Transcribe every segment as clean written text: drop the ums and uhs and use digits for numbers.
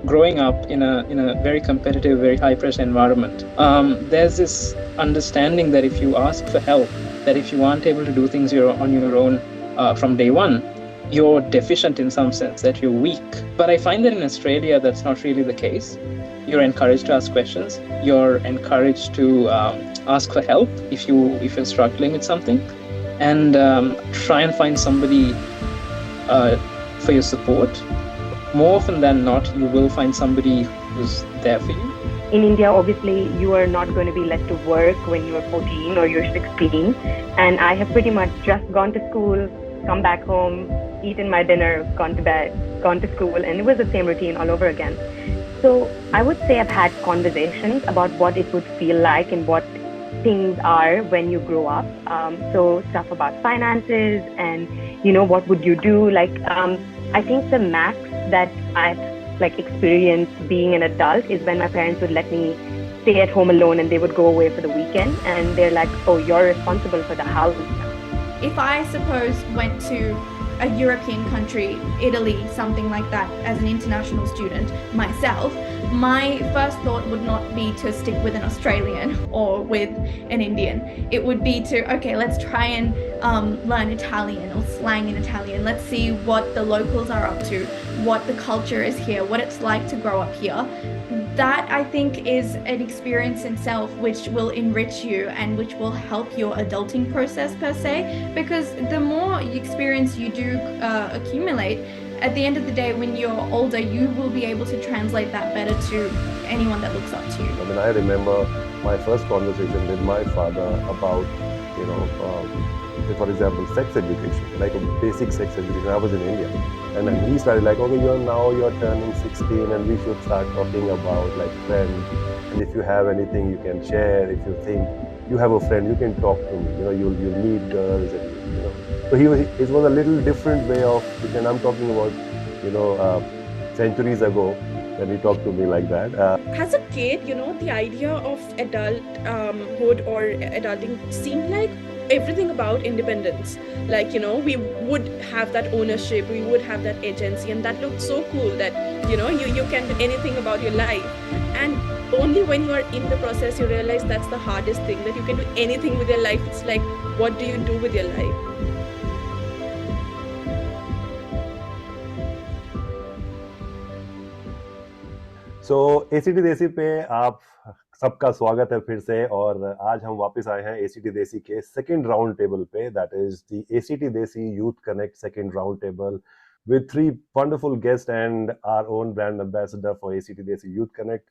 growing up in a very competitive, very high pressure environment, there's this understanding that if you ask for help, that if you aren't able to do things on your own from day one, you're deficient in some sense, that you're weak. But I find that in Australia, that's not really the case. You're encouraged to ask questions. You're encouraged to ask for help if you're struggling with something, and try and find somebody for your support. More often than not, you will find somebody who's there for you. In India, obviously, you are not going to be let to work when you're 14 or you're 16. And I have pretty much just gone to school, come back home, eaten my dinner, gone to bed, gone to school, and it was the same routine all over again. So I would say I've had conversations about what it would feel like and what things are when you grow up. So stuff about finances and, what would you do? I think the max that I've experienced being an adult is when my parents would let me stay at home alone and they would go away for the weekend and they're like, oh, you're responsible for the house. If I suppose went to a European country, Italy, something like that, as an international student myself, my first thought would not be to stick with an Australian or with an Indian. It would be to, okay, let's try and learn Italian or slang in Italian. Let's see what the locals are up to, what the culture is here, what it's like to grow up here. That, I think, is an experience in itself which will enrich you and which will help your adulting process per se, because the more experience you do accumulate, at the end of the day, when you're older, you will be able to translate that better to anyone that looks up to you. I mean, I remember my first conversation with my father about, for example, sex education, like a basic sex education. I was in India. And then he started like, okay, you're turning 16 and we should start talking about like friends. And if you have anything you can share, if you think you have a friend, you can talk to me, you'll meet girls and, So it was a little different way of, and I'm talking about, centuries ago when he talked to me like that. As a kid, the idea of adulthood or adulting seemed like everything about independence. We would have that ownership, we would have that agency, and that looked so cool that, you can do anything about your life. And only when you are in the process, you realize that's the hardest thing, that you can do anything with your life. It's like, what do you do with your life? So ACT देसी पे आप सबका स्वागत है फिर से, और आज हम वापस आए हैं ACT देसी के सेकंड राउंड टेबल पे, दैट इज द ACT देसी youth connect second round table with 3 wonderful guests and our own brand ambassador for ACT Desi Youth Connect,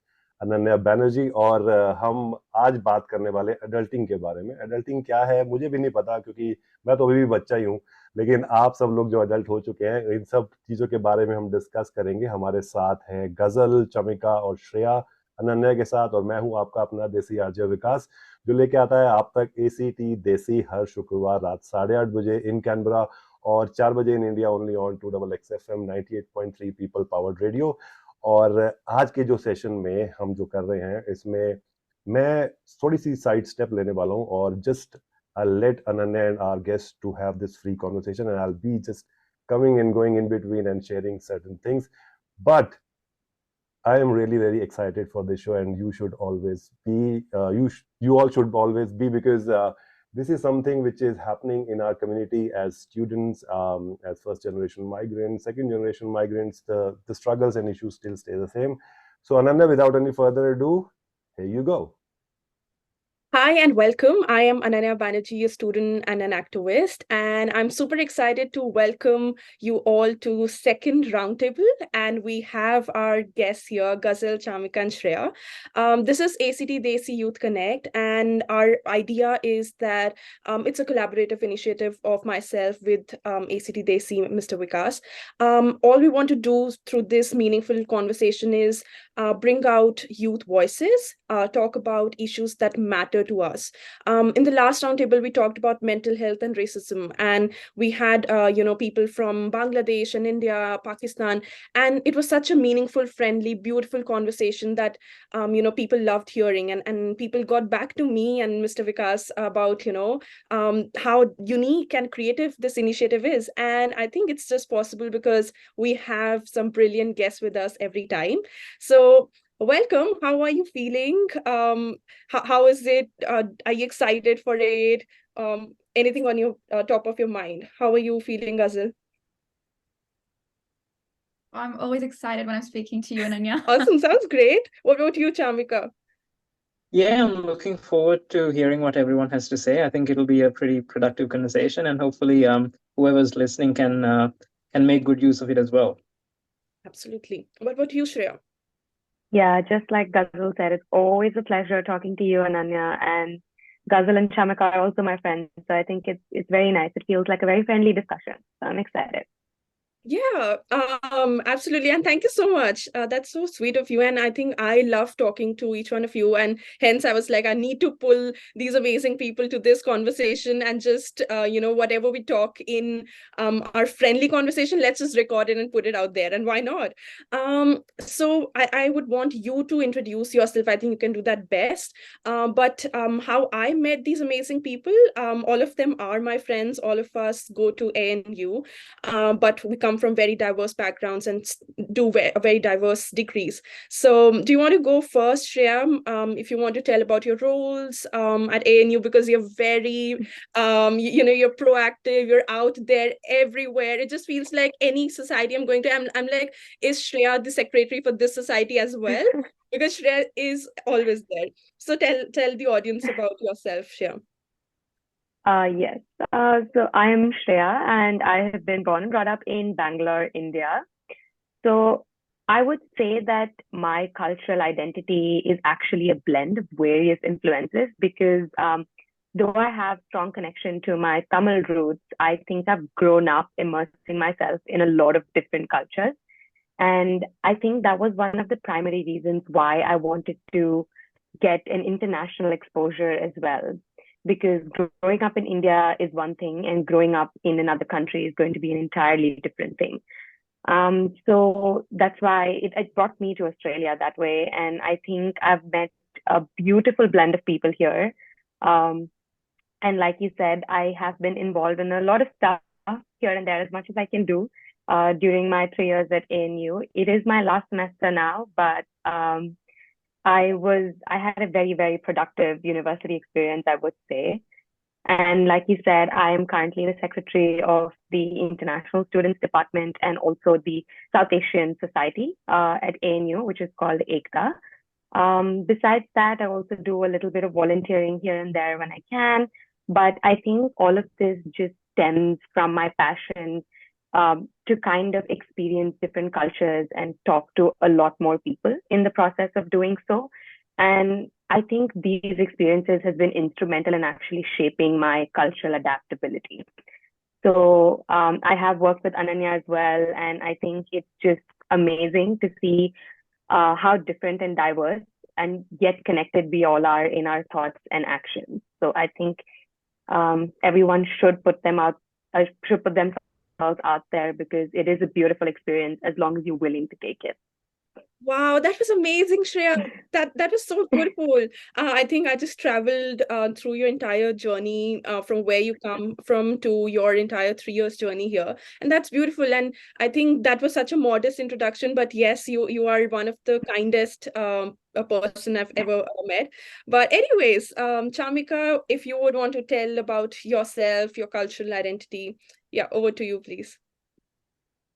Ananya Banerjee. और हम आज बात करने वाले एडल्टिंग के बारे में. एडल्टिंग क्या है मुझे भी नहीं पता, क्योंकि मैं तो अभी भी बच्चा ही हूँ, लेकिन आप सब लोग जो अडल्ट हो चुके हैं, इन सब चीज़ों के बारे में हम डिस्कस करेंगे. हमारे साथ हैं गजल, चमिका और श्रेया अनन्या के साथ, और मैं हूँ आपका अपना देसी आरजे विकास, जो लेके आता है आप तक ACT देसी हर शुक्रवार रात 8:30 बजे इन कैनबरा और 4 बजे in India, only on 2XX FM 98.3 people powered radio. और आज के जो सेशन में हम जो कर रहे हैं, इसमें मैं थोड़ी सी साइड स्टेप लेने वाला हूँ, और just I'll let Ananya and our guests to have this free conversation, and I'll be just coming and going in between and sharing certain things. But I am really very excited for this show, and you should always be, you all should always be, because this is something which is happening in our community as students, as first generation migrants, second generation migrants. The struggles and issues still stay the same. So Ananya, without any further ado, here you go. Hi and welcome. I am Ananya Banerjee, a student and an activist, and I'm super excited to welcome you all to second roundtable. And we have our guests here, Ghazal, Chamika, and Shreya. This is ACT Desi Youth Connect, and our idea is that it's a collaborative initiative of myself with ACT Desi, Mr. Vikas. All we want to do through this meaningful conversation is bring out youth voices, talk about issues that matter dear to us. In the last roundtable, we talked about mental health and racism, and we had people from Bangladesh and India, Pakistan, and it was such a meaningful, friendly, beautiful conversation that people loved hearing, and people got back to me and Mr. Vikas about how unique and creative this initiative is. And I think it's just possible because we have some brilliant guests with us every time. So welcome. How are you feeling? How is it? Are you excited for it? Anything on your top of your mind? How are you feeling, Ghazal? I'm always excited when I'm speaking to you, Ananya. Awesome. Sounds great. What about you, Chamika? Yeah, I'm looking forward to hearing what everyone has to say. I think it'll be a pretty productive conversation, and hopefully, whoever's listening can make good use of it as well. Absolutely. What about you, Shreya? Yeah, just like Ghazal said, it's always a pleasure talking to you, Ananya. And Ghazal and Chamika are also my friends, so I think it's very nice. It feels like a very friendly discussion. So I'm excited. Yeah, absolutely. And thank you so much. That's so sweet of you. And I think I love talking to each one of you. And hence I was like, I need to pull these amazing people to this conversation and just, whatever we talk in our friendly conversation, let's just record it and put it out there. And why not? So I would want you to introduce yourself. I think you can do that best. But how I met these amazing people, all of them are my friends. All of us go to ANU, but we come from very diverse backgrounds and do very diverse degrees. So do you want to go first, Shreya? If you want to tell about your roles at ANU, because you're very, you're proactive, you're out there everywhere. It just feels like any society I'm going to, I'm like, is Shreya the secretary for this society as well? Because Shreya is always there. So tell the audience about yourself, Shreya. Yes. So I am Shreya, and I have been born and brought up in Bangalore, India. So I would say that my cultural identity is actually a blend of various influences because though I have strong connection to my Tamil roots, I think I've grown up immersing myself in a lot of different cultures. And I think that was one of the primary reasons why I wanted to get an international exposure as well. Because growing up in India is one thing, and growing up in another country is going to be an entirely different thing. So that's why it brought me to Australia that way. And I think I've met a beautiful blend of people here. And like you said, I have been involved in a lot of stuff here and there as much as I can do during my 3 years at ANU. It is my last semester now, but I had a very, very productive university experience, I would say. And like you said, I am currently the secretary of the International Students Department and also the South Asian Society at ANU, which is called ACTA. Besides that, I also do a little bit of volunteering here and there when I can. But I think all of this just stems from my passion to kind of experience different cultures and talk to a lot more people in the process of doing so. And I think these experiences have been instrumental in actually shaping my cultural adaptability. So I have worked with Ananya as well, and I think it's just amazing to see how different and diverse and yet connected we all are in our thoughts and actions. So I think everyone should put themselves out there because it is a beautiful experience as long as you're willing to take it. Wow, that was amazing, Shreya. That was so beautiful. I think I just traveled through your entire journey from where you come from to your entire 3 years journey here, and that's beautiful. And I think that was such a modest introduction, but yes, you are one of the kindest a person I've ever met. But anyways, Chamika, if you would want to tell about yourself, your cultural identity, yeah, over to you, please.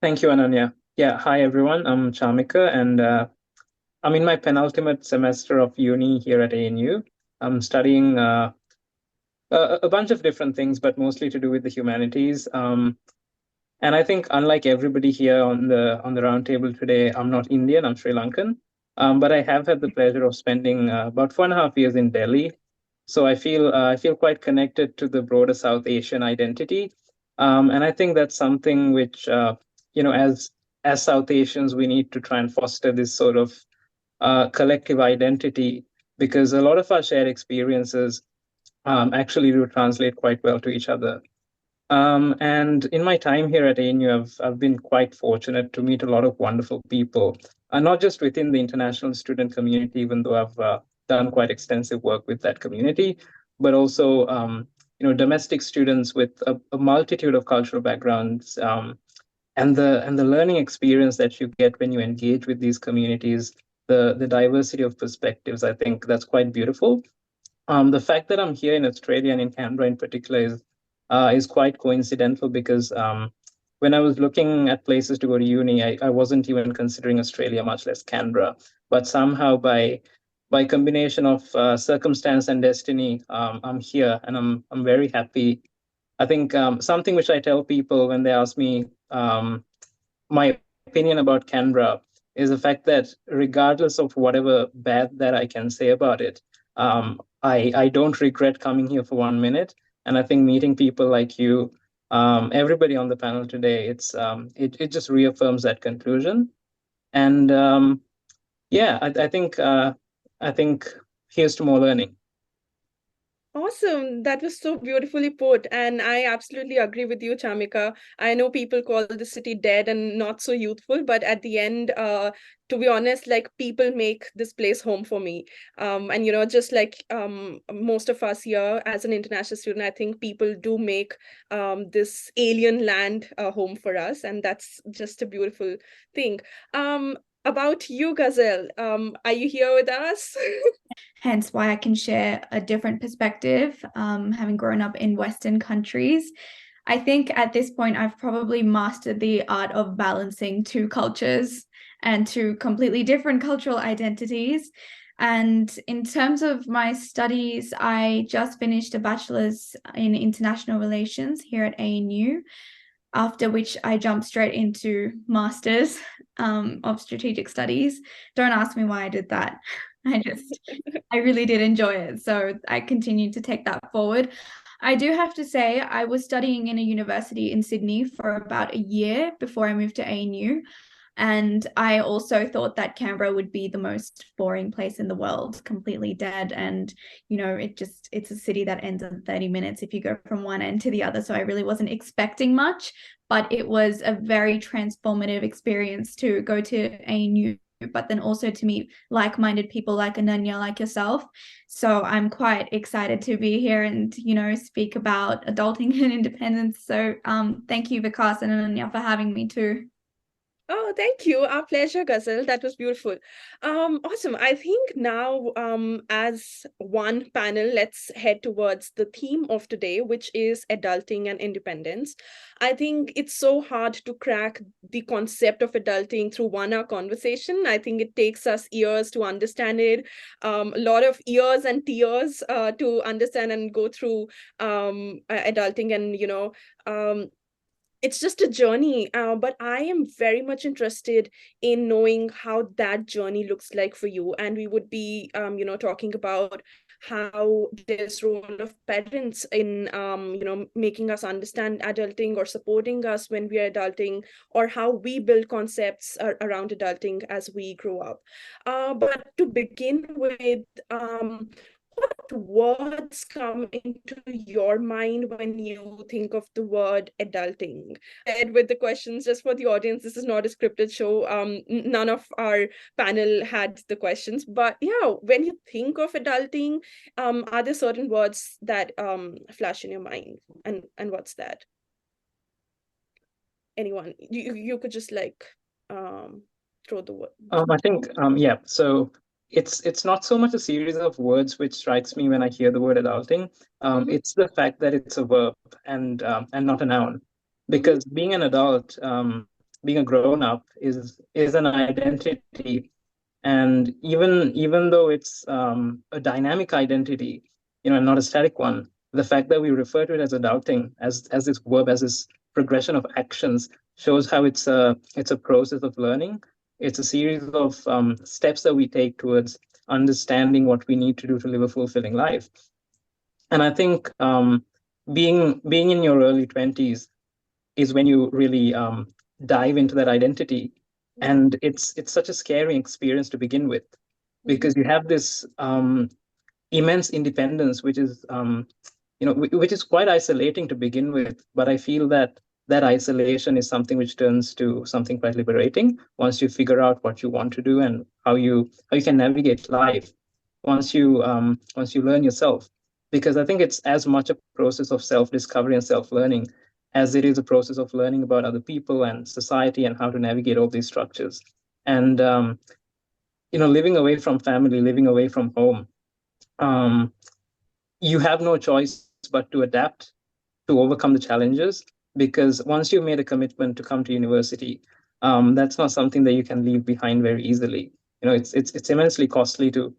Thank you, Ananya. Yeah, hi everyone. I'm Chamika, and I'm in my penultimate semester of uni here at ANU. I'm studying a bunch of different things, but mostly to do with the humanities. And I think, unlike everybody here on the roundtable today, I'm not Indian. I'm Sri Lankan, but I have had the pleasure of spending about 4.5 years in Delhi. So I feel quite connected to the broader South Asian identity, and I think that's something which as South Asians we need to try and foster this sort of collective identity because a lot of our shared experiences actually do translate quite well to each other. And in my time here at ANU, I've been quite fortunate to meet a lot of wonderful people, not just within the international student community, even though I've done quite extensive work with that community, but also domestic students with a multitude of cultural backgrounds, and the learning experience that you get when you engage with these communities, the diversity of perspectives. I think that's quite beautiful. The fact that I'm here in Australia and in Canberra in particular is quite coincidental, because when I was looking at places to go to uni, I wasn't even considering Australia, much less Canberra. But somehow, by combination of circumstance and destiny, I'm here, and I'm very happy. I think something which I tell people when they ask me my opinion about Canberra is the fact that regardless of whatever bad that I can say about it, I don't regret coming here for 1 minute. And I think meeting people like you, everybody on the panel today, it just reaffirms that conclusion. And yeah, I think here's to more learning. Awesome. That was so beautifully put. And I absolutely agree with you, Chamika. I know people call the city dead and not so youthful, but at the end, to be honest, like people make this place home for me. And, just like most of us here as an international student, I think people do make this alien land a home for us. And that's just a beautiful thing. About you, Ghazal, are you here with us? Hence why I can share a different perspective, having grown up in Western countries. I think at this point, I've probably mastered the art of balancing two cultures and two completely different cultural identities. And in terms of my studies, I just finished a bachelor's in international relations here at ANU, after which I jumped straight into master's of strategic studies. Don't ask me why I did that. I really did enjoy it. So I continued to take that forward. I do have to say, I was studying in a university in Sydney for about a year before I moved to ANU. And I also thought that Canberra would be the most boring place in the world, completely dead. And, it's a city that ends in 30 minutes if you go from one end to the other. So I really wasn't expecting much, but it was a very transformative experience to go to ANU, but then also to meet like-minded people like Ananya, like yourself. So I'm quite excited to be here and, speak about adulting and independence. So thank you, Vikas and Ananya, for having me too. Oh, thank you. Our pleasure, Ghazal. That was beautiful. Awesome. I think now, as one panel, let's head towards the theme of today, which is adulting and independence. I think it's so hard to crack the concept of adulting through 1 hour conversation. I think it takes us years to understand it, a lot of years and tears to understand and go through adulting, and it's just a journey, but I am very much interested in knowing how that journey looks like for you. And we would be, talking about how this role of parents in, making us understand adulting or supporting us when we are adulting, or how we build concepts around adulting as we grow up. But to begin with, what words come into your mind when you think of the word adulting? And with the questions, just for the audience, this is not a scripted show. None of our panel had the questions, but yeah, when you think of adulting, are there certain words that flash in your mind, and what's that? Anyone, you could just throw the word. I think yeah. So it's not so much a series of words which strikes me when I hear the word adulting. It's the fact that it's a verb and not a noun, because being an adult, being a grown up is an identity, and even though it's a dynamic identity, and not a static one, the fact that we refer to it as adulting, as this verb, as this progression of actions, shows how it's a process of learning. It's a series of steps that we take towards understanding what we need to do to live a fulfilling life. And I think being in your early 20s is when you really dive into that identity. And it's such a scary experience to begin with, because you have this immense independence, which is which is quite isolating to begin with. But I feel that that isolation is something which turns to something quite liberating once you figure out what you want to do and how you can navigate life once you learn yourself. Because I think it's as much a process of self-discovery and self-learning as it is a process of learning about other people and society and how to navigate all these structures. And living away from family, living away from home, you have no choice but to adapt, to overcome the challenges, because once you've made a commitment to come to university, that's not something that you can leave behind very easily. It's immensely costly to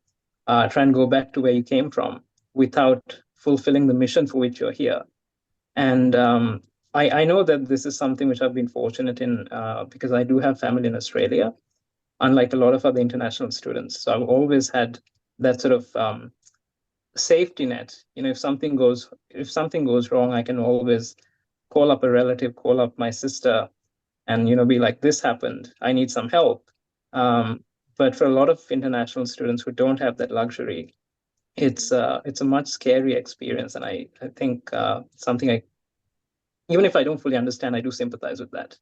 try and go back to where you came from without fulfilling the mission for which you're here. And I know that this is something which I've been fortunate in, because I do have family in Australia, unlike a lot of other international students. So I've always had that sort of safety net. If something goes wrong, I can always call up a relative, call up my sister, and be like, this happened, I need some help. But for a lot of international students who don't have that luxury, it's a much scary experience. And I think something even if I don't fully understand, I do sympathize with that.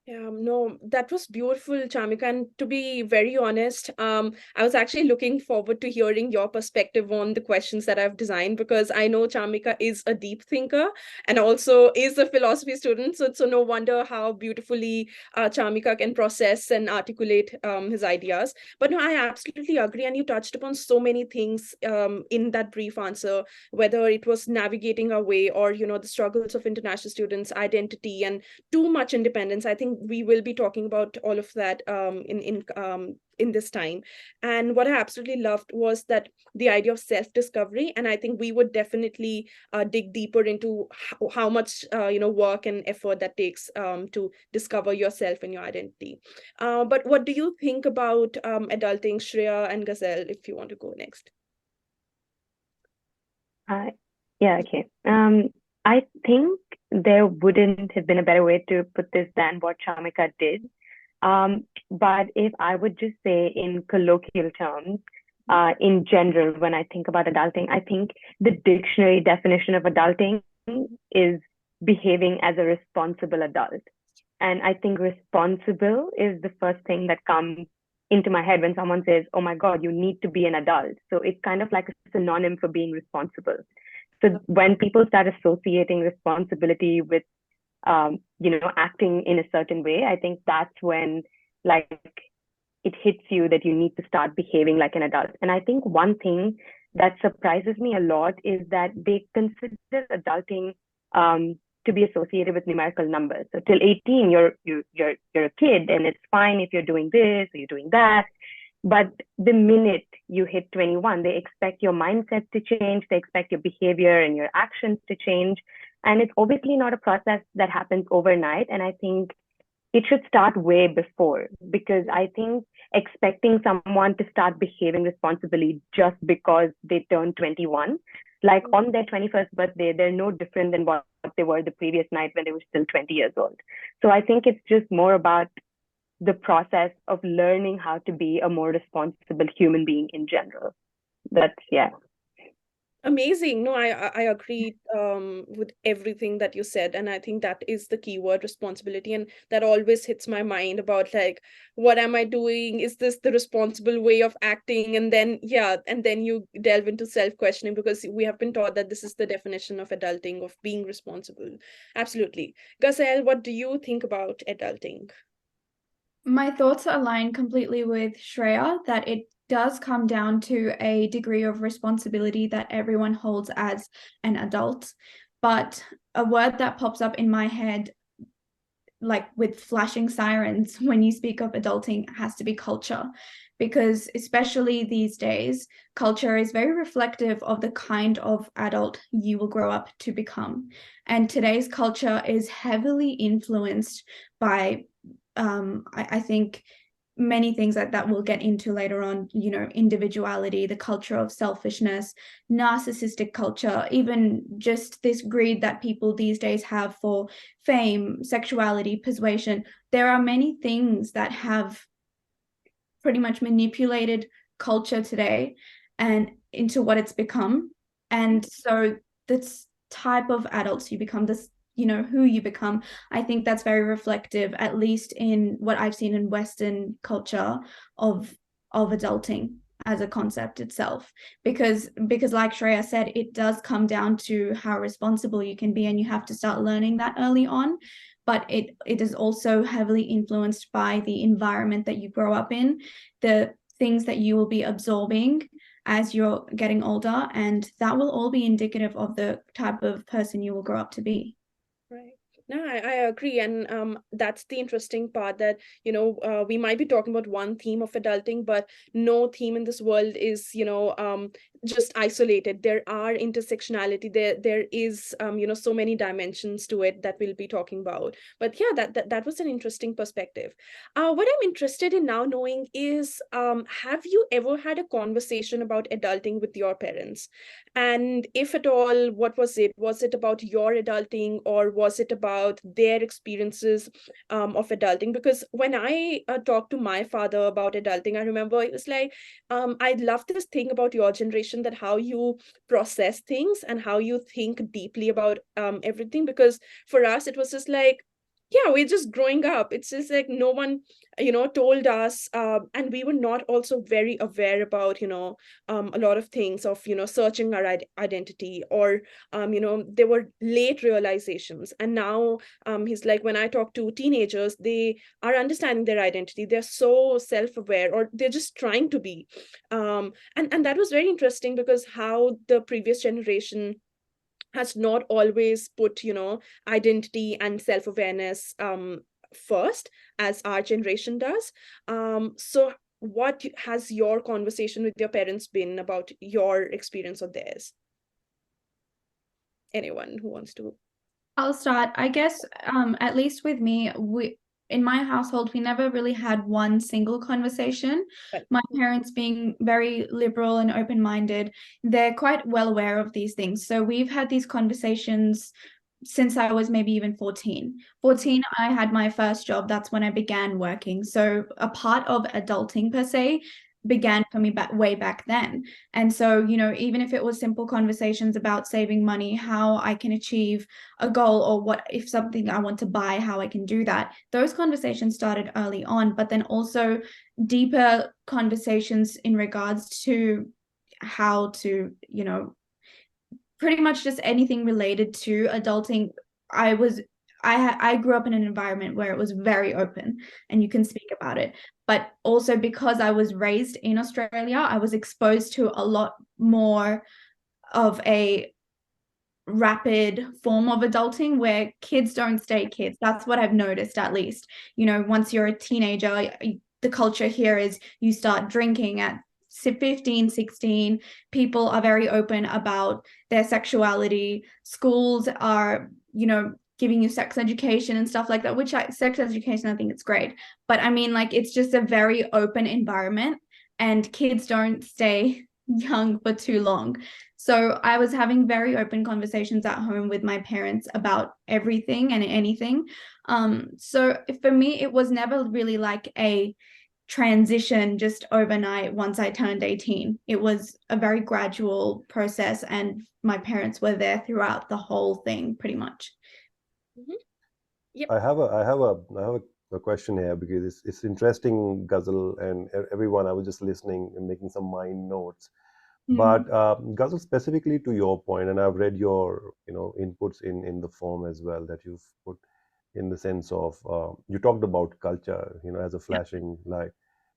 Yeah, no, that was beautiful, Chamika. And to be very honest, I was actually looking forward to hearing your perspective on the questions that I've designed, because I know Chamika is a deep thinker and also is a philosophy student. So no wonder how beautifully Chamika can process and articulate his ideas. But no, I absolutely agree. And you touched upon so many things in that brief answer, whether it was navigating our way or, the struggles of international students, identity, and too much independence. I think we will be talking about all of that in this time. And what I absolutely loved was that the idea of self-discovery. And I think we would definitely dig deeper into how much work and effort that takes to discover yourself and your identity. But what do you think about adulting, Shreya and Ghazal, if you want to go next? Yeah, okay. I think there wouldn't have been a better way to put this than what Chamika did. But if I would just say in colloquial terms, in general, when I think about adulting, I think the dictionary definition of adulting is behaving as a responsible adult. And I think responsible is the first thing that comes into my head when someone says, oh my God, you need to be an adult. So it's kind of like a synonym for being responsible. So when people start associating responsibility with, acting in a certain way, I think that's when it hits you that you need to start behaving like an adult. And I think one thing that surprises me a lot is that they consider adulting to be associated with numerical numbers. So till 18, you're a kid, and it's fine if you're doing this or you're doing that. But the minute you hit 21, they expect your mindset to change, they expect your behavior and your actions to change. And it's obviously not a process that happens overnight. And I think it should start way before, because I think expecting someone to start behaving responsibly just because they turned 21, like on their 21st birthday, they're no different than what they were the previous night when they were still 20 years old. So I think it's just more about the process of learning how to be a more responsible human being in general. That's, yeah. Amazing. No, I agree with everything that you said. And I think that is the key word, responsibility. And that always hits my mind about what am I doing? Is this the responsible way of acting? And then, you delve into self-questioning, because we have been taught that this is the definition of adulting, of being responsible. Absolutely. Ghazal, what do you think about adulting? My thoughts align completely with Shreya, that it does come down to a degree of responsibility that everyone holds as an adult. But a word that pops up in my head, like with flashing sirens when you speak of adulting, has to be culture. Because especially these days, culture is very reflective of the kind of adult you will grow up to become. And today's culture is heavily influenced by I think many things that we'll get into later on, individuality, the culture of selfishness, narcissistic culture, even just this greed that people these days have for fame, sexuality, persuasion. There are many things that have pretty much manipulated culture today and into what it's become. And so this type of adults you become, this, you know, who you become, I think that's very reflective, at least in what I've seen in Western culture of adulting as a concept itself, because like Shreya said, it does come down to how responsible you can be, and you have to start learning that early on. But it is also heavily influenced by the environment that you grow up in, the things that you will be absorbing as you're getting older, and that will all be indicative of the type of person you will grow up to be. Right. No, I agree. And that's the interesting part, that, you know, we might be talking about one theme of adulting, but no theme in this world is, you know, just isolated. There are intersectionality. There is, you know, so many dimensions to it that we'll be talking about. But yeah, that was an interesting perspective. What I'm interested in now knowing is, have you ever had a conversation about adulting with your parents? And if at all, what was it? Was it about your adulting, or was it about their experiences of adulting? Because when I talked to my father about adulting, I remember it was like, I love this thing about your generation, that how you process things and how you think deeply about everything. Because for us, it was just like, yeah, we're just growing up. It's just like no one, you know, told us, and we were not also very aware about, you know, a lot of things of, you know, searching our identity, or you know, there were late realizations. And now he's like, when I talk to teenagers, they are understanding their identity, they're so self-aware, or they're just trying to be, and that was very interesting, because how the previous generation has not always put, you know, identity and self-awareness first, as our generation does. So what has your conversation with your parents been about your experience or theirs? Anyone who wants to? I'll start. I guess, at least with me, in my household, we never really had one single conversation. Right. My parents, being very liberal and open-minded, they're quite well aware of these things. So we've had these conversations since I was maybe even 14. 14, I had my first job. That's when I began working. So a part of adulting per se began for me way back then. And so, you know, even if it was simple conversations about saving money, how I can achieve a goal, or what if something I want to buy, how I can do that, those conversations started early on. But then also deeper conversations in regards to how to, you know, pretty much just anything related to adulting. I grew up in an environment where it was very open and you can speak about it. But also, because I was raised in Australia, I was exposed to a lot more of a rapid form of adulting where kids don't stay kids. That's what I've noticed, at least. You know, once you're a teenager, the culture here is you start drinking at 15, 16. People are very open about their sexuality. Schools are, you know, giving you sex education and stuff like that, which sex education, I think it's great. But I mean, like, it's just a very open environment, and kids don't stay young for too long. So I was having very open conversations at home with my parents about everything and anything. So for me, it was never really like a transition just overnight once I turned 18. It was a very gradual process, and my parents were there throughout the whole thing, pretty much. Mm-hmm. Yep. I have a question here, because it's interesting, Ghazal, and everyone. I was just listening and making some mind notes. But Ghazal, specifically to your point, and I've read your, you know, inputs in the form as well that you've put, in the sense of you talked about culture, you know, as a flashing light,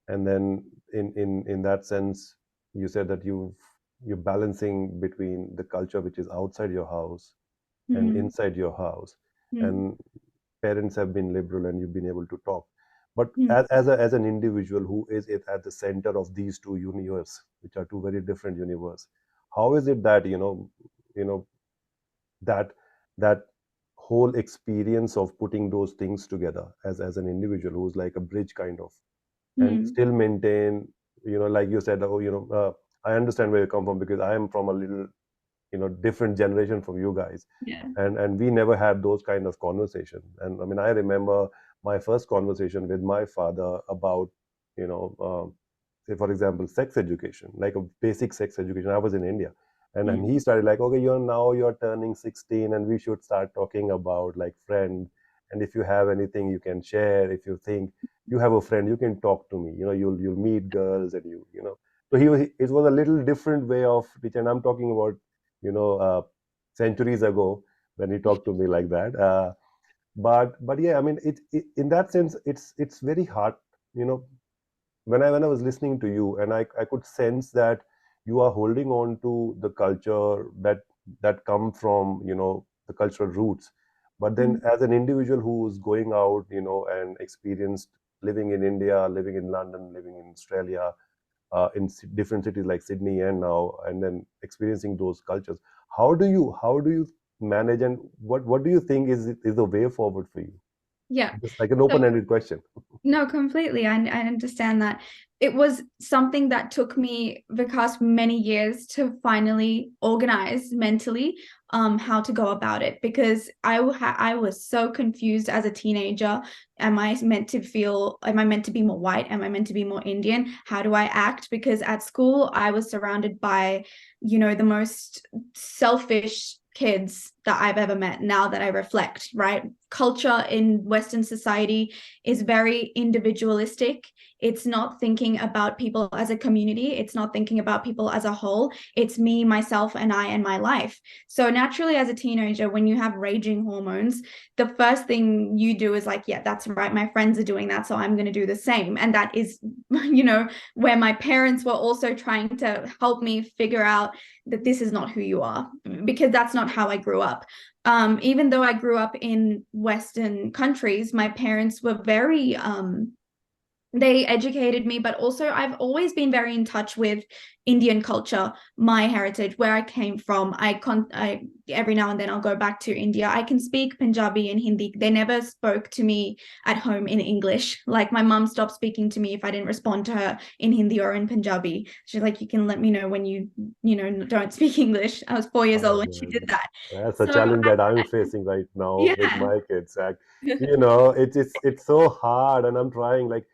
and then in that sense, you said that you're balancing between the culture which is outside your house and inside your house, and parents have been liberal and you've been able to talk. But as an individual who is at the center of these two universes, which are two very different universes, how is it that, you know, that whole experience of putting those things together as an individual who's like a bridge kind of, and still maintain, you know, like you said, oh, you know, I understand where you come from, because I am from a little, you know, different generation from you guys. Yeah. And we never had those kind of conversation. And I mean, I remember my first conversation with my father about, you know, say for example, sex education, like a basic sex education. I was in India, and then he started like, okay, you're turning 16, and we should start talking about like friends. And if you have anything you can share, if you think you have a friend, you can talk to me. You'll meet girls, and So it was a little different way of teaching. And I'm talking about centuries ago when he talked to me like that. But yeah, I mean, it in that sense, it's very hard. When I was listening to you, and I could sense that you are holding on to the culture that come from the cultural roots. But then as an individual who's going out and experienced living in India, living in London, living in Australia, in different cities like Sydney and then experiencing those cultures, how do you manage, and what do you think is the way forward for you? Yeah, Just like an open-ended question. no, completely. I understand that. It was something that took me, Vikas, many years to finally organize mentally how to go about it, because I was so confused as a teenager. Am I meant to be more white? Am I meant to be more Indian? How do I act? Because at school, I was surrounded by, the most selfish kids that I've ever met, now that I reflect, right? Culture in Western society is very individualistic. It's not thinking about people as a community. It's not thinking about people as a whole. It's me, myself, and I, and my life. So naturally, as a teenager, when you have raging hormones, the first thing you do is like, yeah, that's right, my friends are doing that, so I'm going to do the same. And that is, where my parents were also trying to help me figure out that this is not who you are, because that's not how I grew up. Even though I grew up in Western countries, my parents were very they educated me, but also I've always been very in touch with Indian culture, my heritage, where I came from. I every now and then I'll go back to India. I can speak Punjabi and Hindi. They never spoke to me at home in English. Like, my mum stopped speaking to me if I didn't respond to her in Hindi or in Punjabi. She's like, you can let me know when you don't speak English. I was 4 years old when she did that. That's a challenge that I'm facing right now Yeah. with my kids. It's so hard, and I'm trying. Like,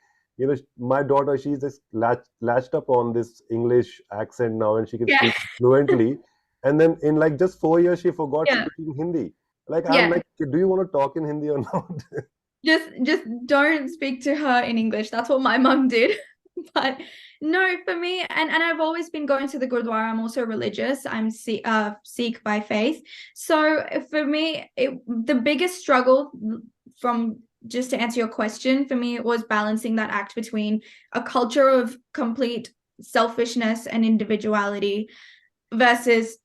my daughter, she's just latched up on this English accent now, and she can speak fluently. And then in like just 4 years, she forgot speaking Hindi. Like, I'm like, do you want to talk in Hindi or not? Just don't speak to her in English. That's what my mum did. But no, for me, and I've always been going to the Gurdwara. I'm also religious. I'm Sikh by faith. So for me, the biggest struggle, from just to answer your question, for me, it was balancing that act between a culture of complete selfishness and individuality versus,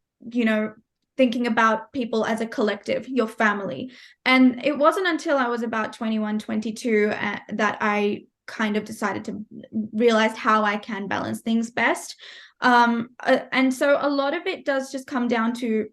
thinking about people as a collective, your family. And it wasn't until I was about 21, 22 that I kind of decided to realize how I can balance things best. And so a lot of it does just come down to,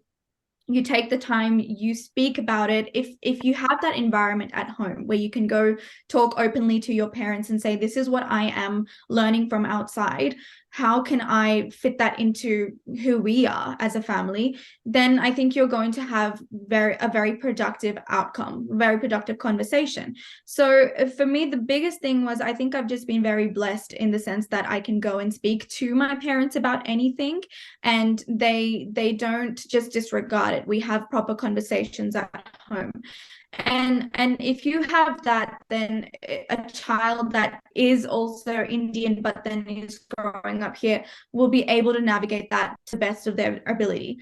you take the time, you speak about it. If you have that environment at home where you can go talk openly to your parents and say, this is what I am learning from outside, how can I fit that into who we are as a family, then I think you're going to have a very productive outcome, very productive conversation. So for me, the biggest thing was, I think I've just been very blessed in the sense that I can go and speak to my parents about anything, and they don't just disregard it. We have proper conversations at home. And if you have that, then a child that is also Indian but then is growing up here will be able to navigate that to the best of their ability.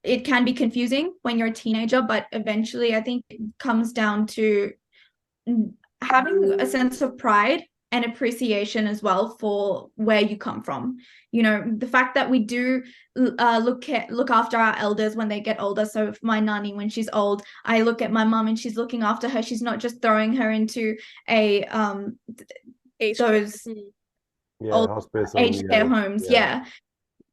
It can be confusing when you're a teenager, but eventually I think it comes down to having a sense of pride and appreciation as well for where you come from. The fact that we do look after our elders when they get older. So if my nanny, when she's old, I look at my mum and she's looking after her. She's not just throwing her into those old hospice aged care homes. Yeah.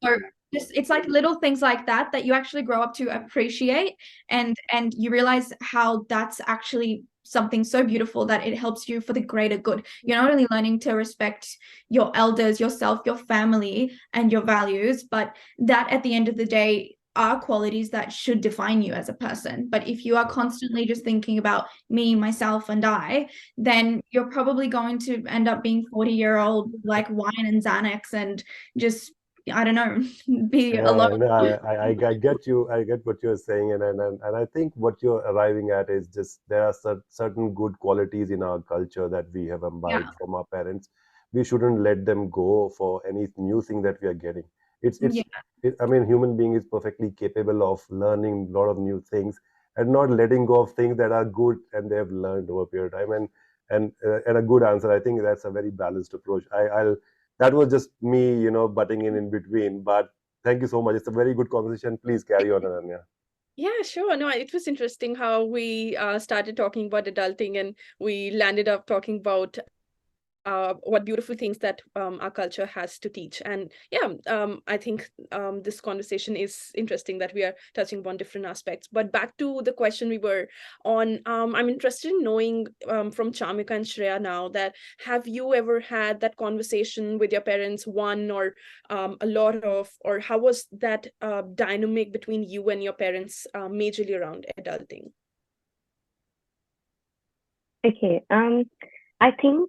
So it's like little things like that you actually grow up to appreciate, and you realize how that's actually something so beautiful that it helps you for the greater good. You're not only learning to respect your elders, yourself, your family, and your values, but that at the end of the day are qualities that should define you as a person. But if you are constantly just thinking about me, myself, and I, then you're probably going to end up being 40-year-old like wine and Xanax and just, I don't know, be alone. No, I get you. I get what you're saying, and I think what you're arriving at is just there are certain good qualities in our culture that we have imbibed from our parents. We shouldn't let them go for any new thing that we are getting. Yeah. I mean, human being is perfectly capable of learning a lot of new things and not letting go of things that are good and they have learned over a period of time. And a good answer. I think that's a very balanced approach. I'll that was just me, butting in between. But thank you so much. It's a very good conversation. Please carry on, Ananya. Yeah, sure. No, it was interesting how we started talking about adulting and we landed up talking about what beautiful things that our culture has to teach. And yeah, I think this conversation is interesting that we are touching upon different aspects. But back to the question we were on, I'm interested in knowing from Chamika and Shreya now that have you ever had that conversation with your parents, one or a lot of, or how was that dynamic between you and your parents majorly around adulting? Okay. I think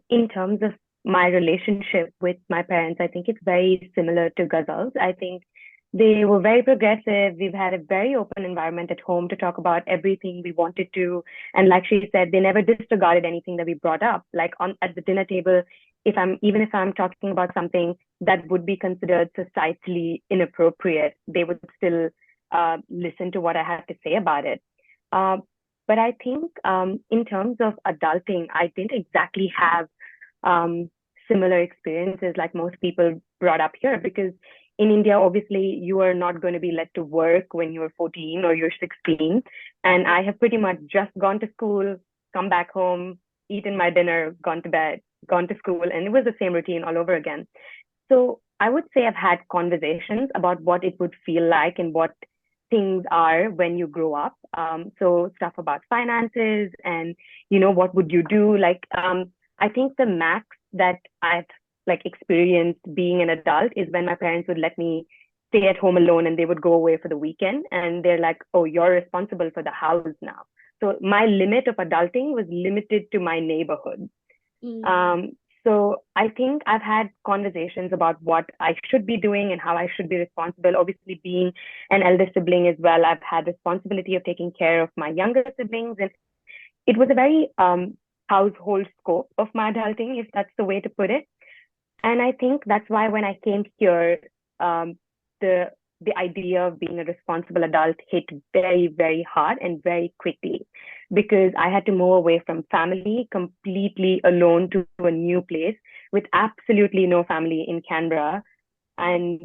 in terms of my relationship with my parents, I think it's very similar to Ghazal's. I think they were very progressive. We've had a very open environment at home to talk about everything we wanted to. And like she said, they never disregarded anything that we brought up. Like at the dinner table, even if I'm talking about something that would be considered societally inappropriate, they would still listen to what I had to say about it. But I think in terms of adulting, I didn't exactly have similar experiences like most people brought up here, because in India, obviously, you are not going to be let to work when you're 14 or you're 16. And I have pretty much just gone to school, come back home, eaten my dinner, gone to bed, gone to school, and it was the same routine all over again. So I would say I've had conversations about what it would feel like and what things are when you grow up. So stuff about finances and, what would you do? I think the max that I've experienced being an adult is when my parents would let me stay at home alone and they would go away for the weekend and they're like, oh, you're responsible for the house now. So my limit of adulting was limited to my neighborhood. So I think I've had conversations about what I should be doing and how I should be responsible. Obviously, being an elder sibling as well, I've had responsibility of taking care of my younger siblings. And it was a very household scope of my adulting, if that's the way to put it. And I think that's why when I came here, the idea of being a responsible adult hit very, very hard and very quickly, because I had to move away from family completely alone to a new place with absolutely no family in Canberra. And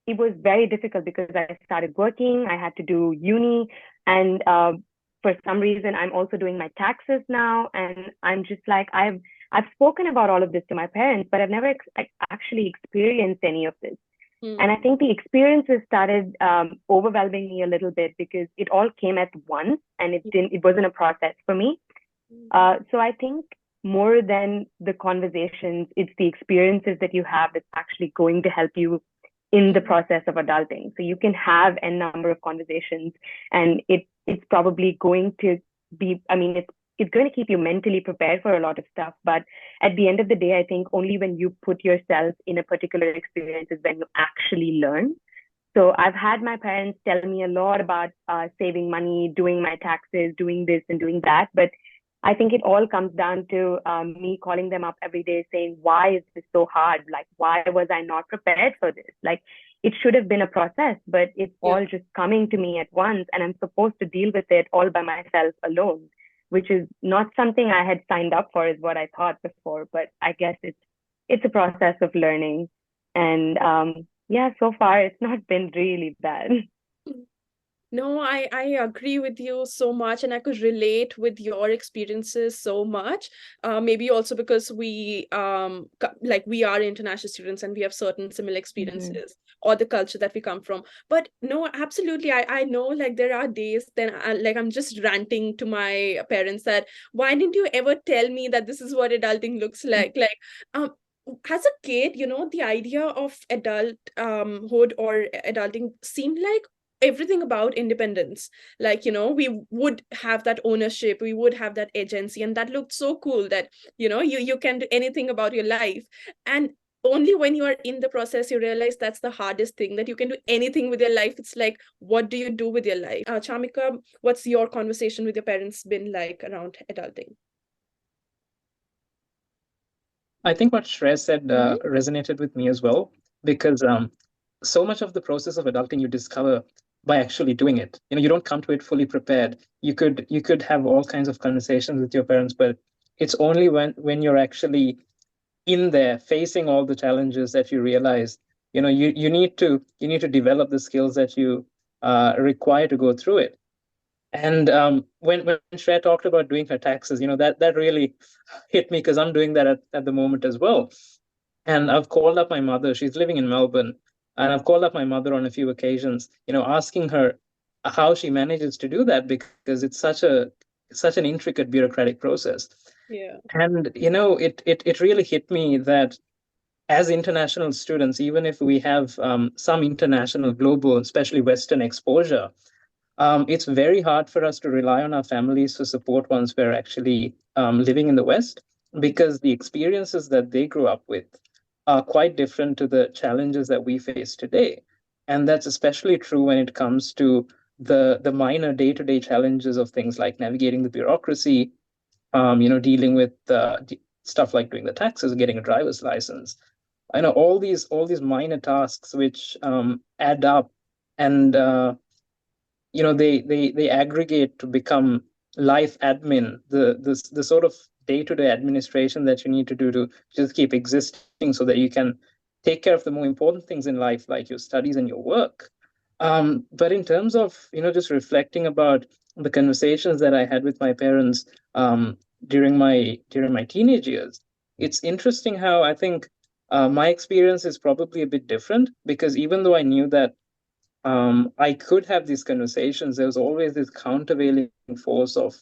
it was very difficult because I started working, I had to do uni, and for some reason, I'm also doing my taxes now. And I'm just like, I've spoken about all of this to my parents, but I've never actually experienced any of this. And I think the experiences started overwhelming me a little bit because it all came at once and it wasn't a process for me. So I think more than the conversations, it's the experiences that you have that's actually going to help you in the process of adulting. So you can have a number of conversations and it's probably going to be, it's going to keep you mentally prepared for a lot of stuff. But at the end of the day, I think only when you put yourself in a particular experience is when you actually learn. So I've had my parents tell me a lot about saving money, doing my taxes, doing this and doing that. But I think it all comes down to me calling them up every day saying, why is this so hard? Like, why was I not prepared for this? Like, it should have been a process, but it's all just coming to me at once. And I'm supposed to deal with it all by myself alone, which is not something I had signed up for, is what I thought before. But I guess it's a process of learning. And so far it's not been really bad. No, I agree with you so much, and I could relate with your experiences so much. Maybe also because we we are international students and we have certain similar experiences or the culture that we come from. But no, absolutely, I know like there are days then I'm just ranting to my parents that why didn't you ever tell me that this is what adulting looks like? as a kid, the idea of adulthood or adulting seemed like everything about independence. Like, we would have that ownership, we would have that agency, and that looked so cool that, you can do anything about your life. And only when you are in the process, you realize that's the hardest thing, that you can do anything with your life. It's like, what do you do with your life? Chamika, what's your conversation with your parents been like around adulting? I think what Shreya said resonated with me as well, because so much of the process of adulting you discover by actually doing it. You don't come to it fully prepared. You could have all kinds of conversations with your parents, but it's only when you're actually in there facing all the challenges that you realize, you need to develop the skills that you require to go through it. And when Shreya talked about doing her taxes, that really hit me, because I'm doing that at the moment as well. And I've called up my mother. She's living in Melbourne, and I've called up my mother on a few occasions, asking her how she manages to do that, because it's such an intricate bureaucratic process. Yeah. And it really hit me that as international students, even if we have some international, global, especially Western exposure, it's very hard for us to rely on our families for support once we're actually living in the West, because the experiences that they grew up with are quite different to the challenges that we face today. And that's especially true when it comes to the minor day-to-day challenges of things like navigating the bureaucracy, dealing with stuff like doing the taxes, getting a driver's license. I know all these minor tasks which add up, and they aggregate to become life admin, the sort of day-to-day administration that you need to do to just keep existing, so that you can take care of the more important things in life, like your studies and your work. But in terms of just reflecting about the conversations that I had with my parents during my teenage years, it's interesting how I think my experience is probably a bit different, because even though I knew that I could have these conversations, there was always this countervailing force of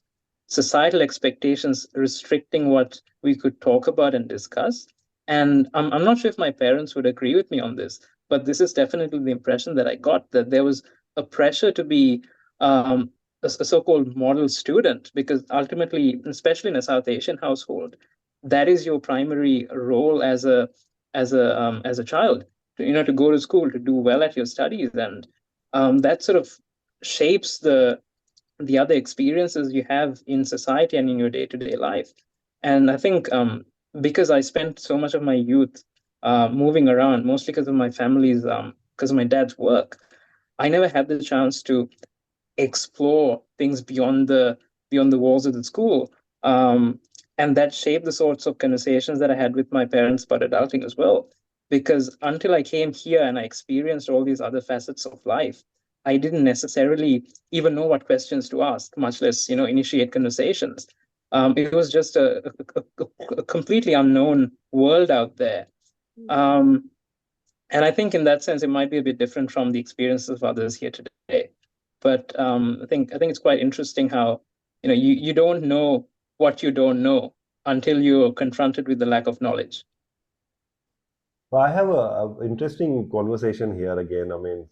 societal expectations restricting what we could talk about and discuss. And I'm not sure if my parents would agree with me on this, but this is definitely the impression that I got, that there was a pressure to be a so-called model student, because ultimately, especially in a South Asian household, that is your primary role as a child, to go to school, to do well at your studies, and that sort of shapes the other experiences you have in society and in your day-to-day life. And I think because I spent so much of my youth moving around, mostly because of my family's because of my dad's work, I never had the chance to explore things beyond the walls of the school. And that shaped the sorts of conversations that I had with my parents about adulting as well. Because until I came here and I experienced all these other facets of life, I didn't necessarily even know what questions to ask, much less, initiate conversations. It was just a completely unknown world out there. Um, and I think in that sense, it might be a bit different from the experiences of others here today. But I think it's quite interesting how you don't know what you don't know until you're confronted with the lack of knowledge. Well, I have a interesting conversation here again. I mean,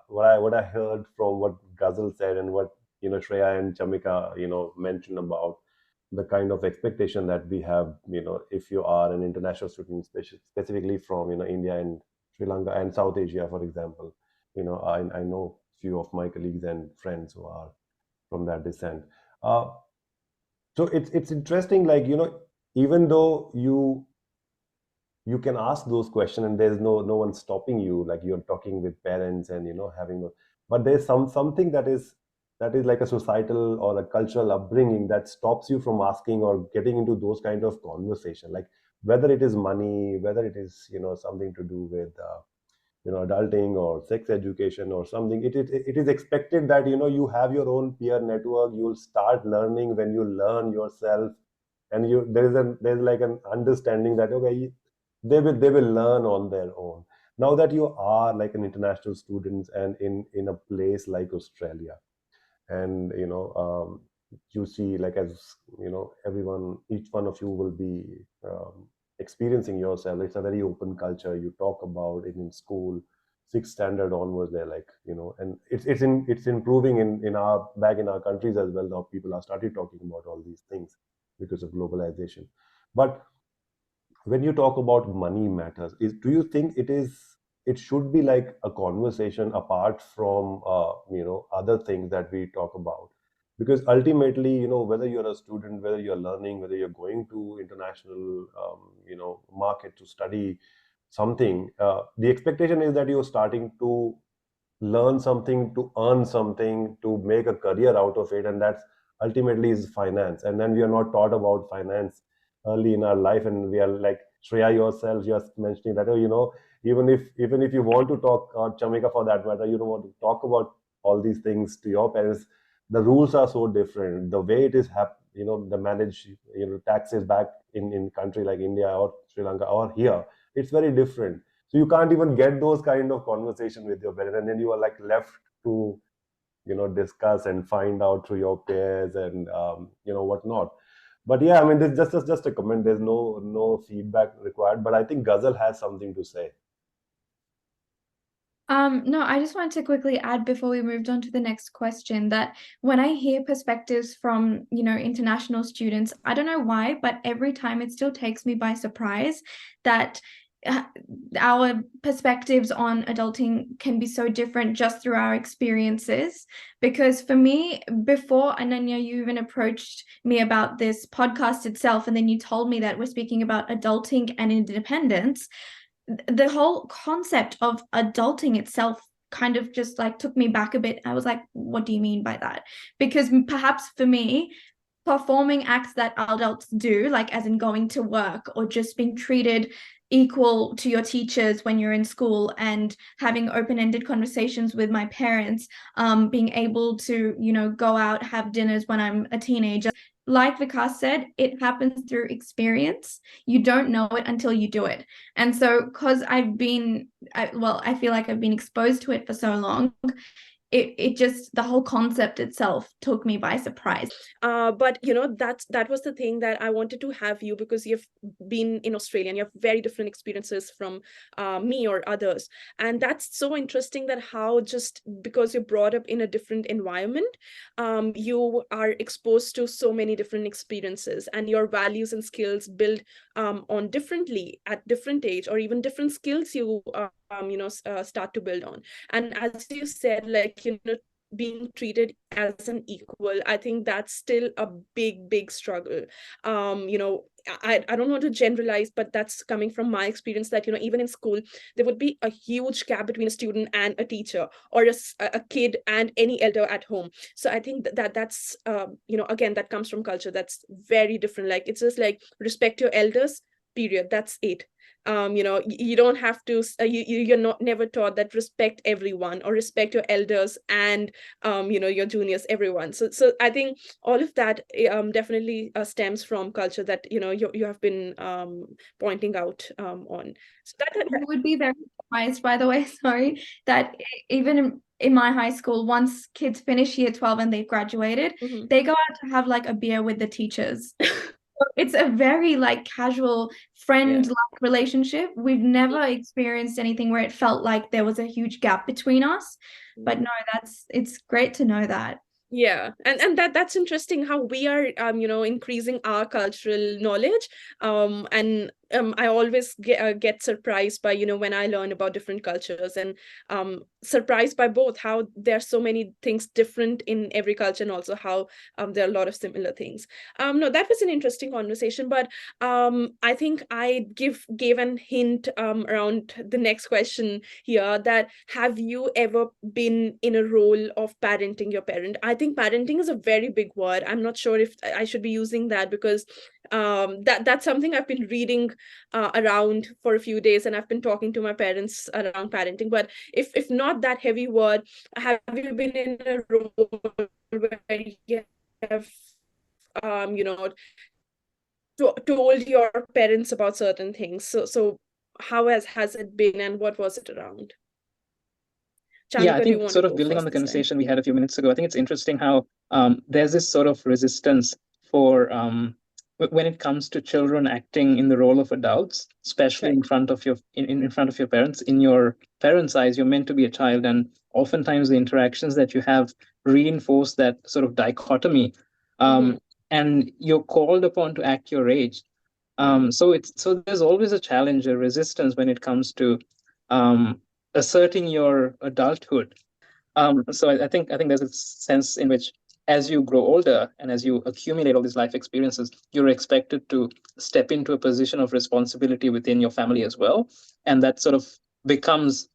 what I heard from what Ghazal said and what Shreya and Chamika mentioned about the kind of expectation that we have. If you are an international student, specifically from India and Sri Lanka and South Asia, for example. I know few of my colleagues and friends who are from that descent. Uh, so it's interesting, like even though you can ask those questions and there's no one stopping you, like you're talking with parents and having but there's something that is like a societal or a cultural upbringing that stops you from asking or getting into those kind of conversation, like whether it is money, whether it is something to do with adulting or sex education or something. It is expected that you have your own peer network. You'll start learning when you learn yourself, and there's like an understanding that okay, they will learn on their own. Now that you are like an international student and in a place like Australia, and you see, like, as everyone, each one of you will be experiencing yourself. It's a very open culture. You talk about it in school, sixth standard onwards. They're like, and it's improving in our back in our countries as well. Now people are started talking about all these things because of globalization. But when you talk about money matters, do you think it should be like a conversation apart from other things that we talk about? Because ultimately, whether you're a student, whether you're learning, whether you're going to international market to study something, the expectation is that you're starting to learn something, to earn something, to make a career out of it, and that's ultimately is finance. And then we are not taught about finance early in our life, and we are like, Shreya, yourself just mentioning that, even if you want to talk, or Chamika for that matter, you don't want to talk about all these things to your parents, the rules are so different. The way it is the manage taxes back in country like India or Sri Lanka or here, it's very different. So you can't even get those kind of conversation with your parents, and then you are like left to discuss and find out through your peers and whatnot. But yeah, I mean, this just a comment. There's no feedback required, but I think Ghazal has something to say. No, I just wanted to quickly add before we moved on to the next question that when I hear perspectives from, international students, I don't know why, but every time it still takes me by surprise that our perspectives on adulting can be so different just through our experiences. Because for me, before Ananya, you even approached me about this podcast itself, and then you told me that we're speaking about adulting and independence. The whole concept of adulting itself kind of just like took me back a bit. I was like, what do you mean by that? Because perhaps for me, performing acts that adults do, like as in going to work or just being treated equal to your teachers when you're in school and having open-ended conversations with my parents, being able to, go out, have dinners when I'm a teenager. Like Vikas said, it happens through experience. You don't know it until you do it. And so, because I feel like I've been exposed to it for so long, it just, the whole concept itself took me by surprise. But that was the thing that I wanted to have you, because you've been in Australia and you have very different experiences from me or others. And that's so interesting, that how just because you're brought up in a different environment, you are exposed to so many different experiences, and your values and skills build on differently at different age, or even different skills you start to build on. And as you said, like, being treated as an equal, I think that's still a big struggle. I don't want to generalize, but that's coming from my experience, that even in school there would be a huge gap between a student and a teacher, or a kid and any elder at home. So I think that's again, that comes from culture that's very different. Like, it's just like, respect your elders, period, that's it. You don't have to, you're not never taught that respect everyone, or respect your elders and your juniors, everyone. So I think all of that definitely stems from culture that you have been pointing out on. So You would be very surprised, by the way, sorry, that even in my high school, once kids finish year 12 and they've graduated, they go out to have like a beer with the teachers. It's a very like casual friend-like relationship. We've never experienced anything where it felt like there was a huge gap between us. But no, it's great to know that. Yeah, and that's interesting how we are increasing our cultural knowledge, and I always get surprised by when I learn about different cultures, and surprised by both how there are so many things different in every culture, and also how there are a lot of similar things. No, that was an interesting conversation, but I think I gave an hint around the next question here, that have you ever been in a role of parenting your parent? I think parenting is a very big word. I'm not sure if I should be using that, because that's something I've been reading around for a few days, and I've been talking to my parents around parenting. But if not that heavy word, have you been in a role where you have told your parents about certain things? So how has it been, and what was it around? Chamika, yeah, I think sort of building on the conversation we had a few minutes ago, I think it's interesting how there's this sort of resistance for when it comes to children acting in the role of adults, especially in front of your in front of your parents. In your parents' eyes, you're meant to be a child, and oftentimes the interactions that you have reinforce that sort of dichotomy, and you're called upon to act your age. So there's always a challenge, a resistance when it comes to asserting your adulthood. So I think there's a sense in which, as you grow older and as you accumulate all these life experiences, you're expected to step into a position of responsibility within your family as well, and that sort of becomes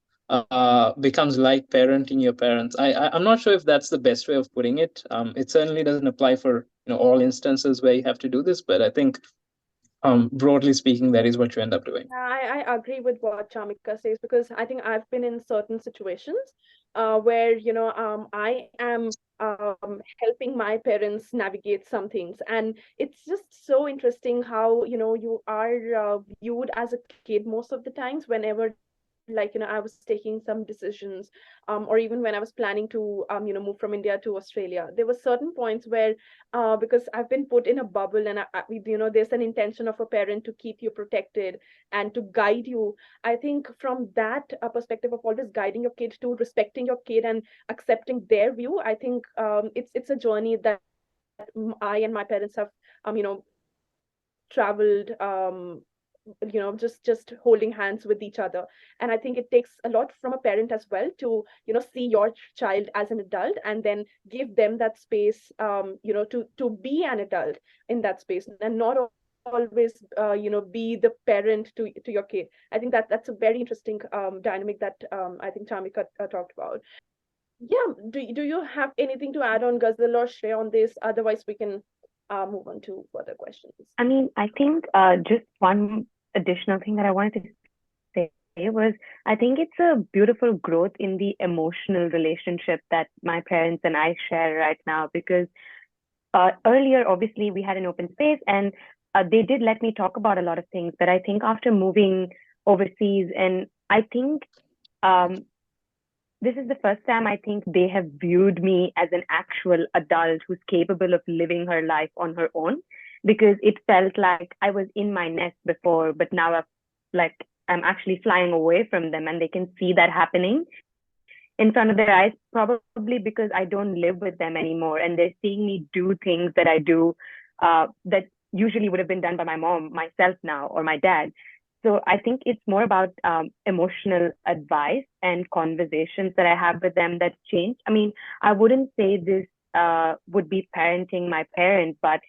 becomes like parenting your parents. I'm not sure if that's the best way of putting it. It certainly doesn't apply for all instances where you have to do this, but I think broadly speaking, that is what you end up doing. I agree with what Chamika says, because I think I've been in certain situations where I am helping my parents navigate some things, and it's just so interesting how you are viewed as a kid most of the times whenever I was taking some decisions, or even when I was planning to move from India to Australia. There were certain points where because I've been put in a bubble, and there's an intention of a parent to keep you protected and to guide you. I think from that perspective of always guiding your kid to respecting your kid and accepting their view, I think it's a journey that I and my parents have traveled, just holding hands with each other. And I think it takes a lot from a parent as well to see your child as an adult and then give them that space, to be an adult in that space, and not always be the parent to your kid. I think that's a very interesting dynamic that I think Chamika talked about. Yeah, do you have anything to add on, Ghazal or Shreya, on this? Otherwise we can move on to further questions. I mean, I think just one additional thing that I wanted to say was, I think it's a beautiful growth in the emotional relationship that my parents and I share right now, because earlier, obviously, we had an open space, and they did let me talk about a lot of things. But I think after moving overseas, and I think this is the first time I think they have viewed me as an actual adult who's capable of living her life on her own, because it felt like I was in my nest before, but now I'm actually flying away from them, and they can see that happening in front of their eyes, probably because I don't live with them anymore, and they're seeing me do things that I do that usually would have been done by my mom, myself now, or my dad. So I think it's more about emotional advice and conversations that I have with them that's changed. I mean, I wouldn't say this would be parenting my parent, but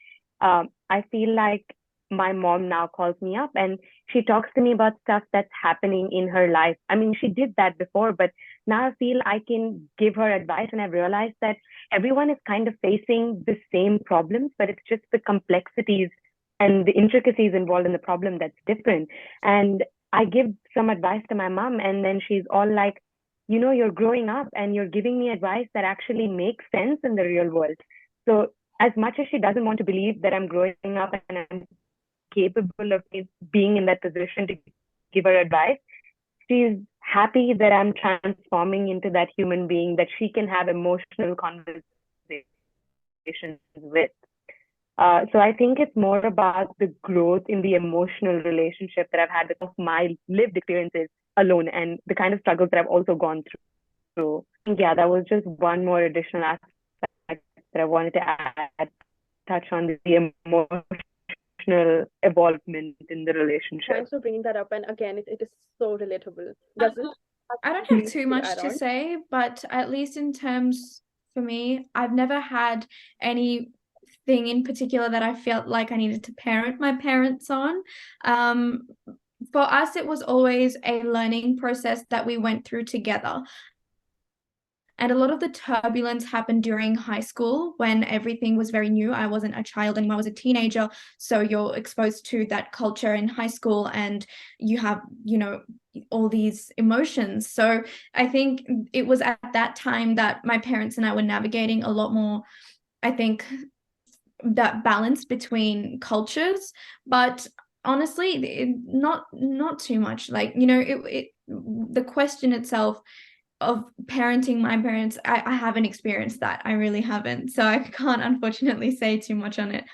I feel like my mom now calls me up and she talks to me about stuff that's happening in her life. I mean, she did that before, but now I feel I can give her advice, and I've realized that everyone is kind of facing the same problems, but it's just the complexities and the intricacies involved in the problem that's different. And I give some advice to my mom, and then she's all like, you're growing up and you're giving me advice that actually makes sense in the real world. So as much as she doesn't want to believe that I'm growing up and I'm capable of being in that position to give her advice, she's happy that I'm transforming into that human being that she can have emotional conversations with. So I think it's more about the growth in the emotional relationship that I've had with my lived experiences alone and the kind of struggles that I've also gone through. Yeah, that was just one more additional aspect that I wanted to add, touch on the emotional involvement in the relationship. Thanks for bringing that up. And again, it is so relatable. Does it? I don't have too much to say, but at least in terms for me, I've never had any thing in particular that I felt like I needed to parent my parents on. For us, it was always a learning process that we went through together. And a lot of the turbulence happened during high school when everything was very new. I wasn't a child anymore, I was a teenager. So you're exposed to that culture in high school and you have, all these emotions. So I think it was at that time that my parents and I were navigating a lot more, I think, that balance between cultures. But honestly, not too much. The question itself of parenting my parents, I haven't experienced that. I really haven't. So I can't unfortunately say too much on it.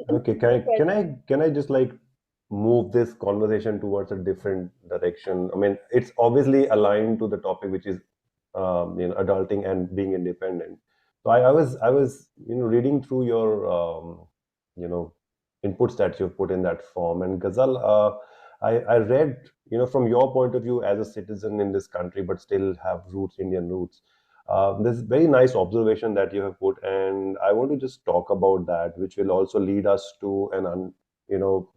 Okay, can I just like move this conversation towards a different direction? I mean, it's obviously aligned to the topic, which is adulting and being independent. So I was reading through your you know inputs that you've put in that form, and Ghazal, I read from your point of view as a citizen in this country, but still have roots, Indian roots. There's very nice observation that you have put, and I want to just talk about that, which will also lead us to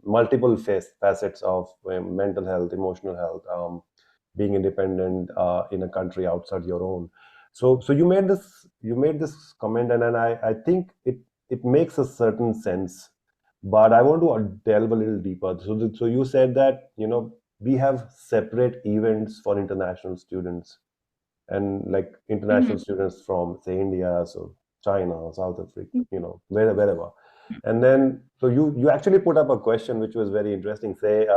multiple facets of mental health, emotional health, being independent in a country outside your own. So you made this comment, and I think it makes a certain sense, but I want to delve a little deeper. So you said that we have separate events for international students, and like international students from say India, so China, South Africa, wherever. And then so you actually put up a question which was very interesting. Say,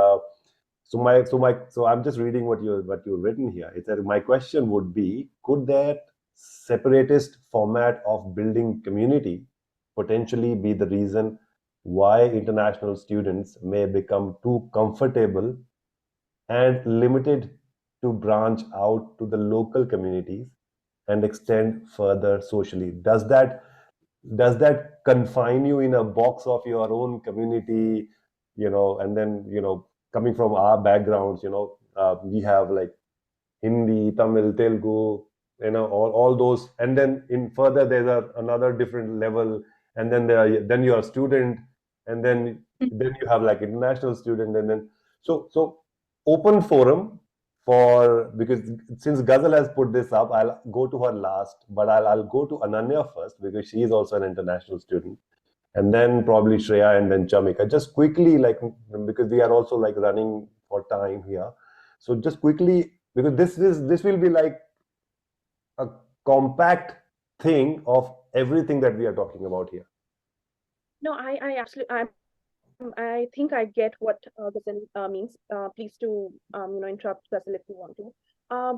so I'm just reading what you've written here. It said my question would be, could that separatist format of building community potentially be the reason why international students may become too comfortable and limited to branch out to the local communities and extend further socially? Does that confine you in a box of your own community? And then coming from our backgrounds, we have like Hindi, Tamil, Telugu, all those, and then in further there's another different level, and then you're a student, and then you have like international student, and then so open forum for, because since Ghazal has put this up, I'll go to her last, but I'll go to Ananya first because she is also an international student, and then probably Shreya, and then Chamika. Just quickly, like, because we are also like running for time here, so just quickly, because this will be like a compact thing of everything that we are talking about here. No, I absolutely, I think I get what Ghazal means. Please do interrupt Ghazal if you want to.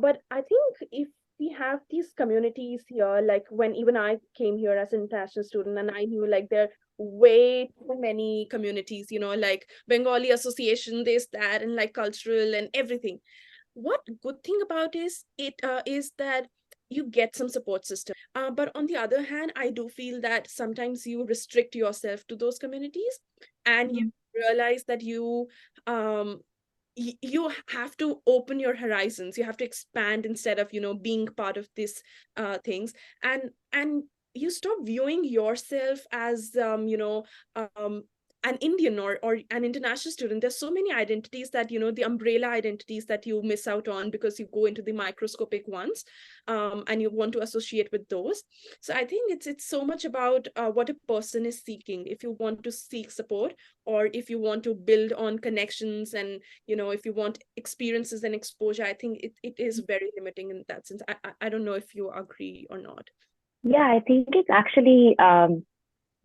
But I think if we have these communities here, like when even I came here as an international student, and I knew like there are way too many communities, like Bengali association, this, that, and like cultural and everything. What good thing about is that you get some support system. But on the other hand, I do feel that sometimes you restrict yourself to those communities, and you realize that you have to open your horizons. You have to expand instead of being part of this things, and you stop viewing yourself as an Indian or an international student. There's so many identities that the umbrella identities that you miss out on because you go into the microscopic ones, and you want to associate with those. So I think it's so much about what a person is seeking. If you want to seek support, or if you want to build on connections, and if you want experiences and exposure, I think it is very limiting in that sense. I don't know if you agree or not. Yeah, I think it's actually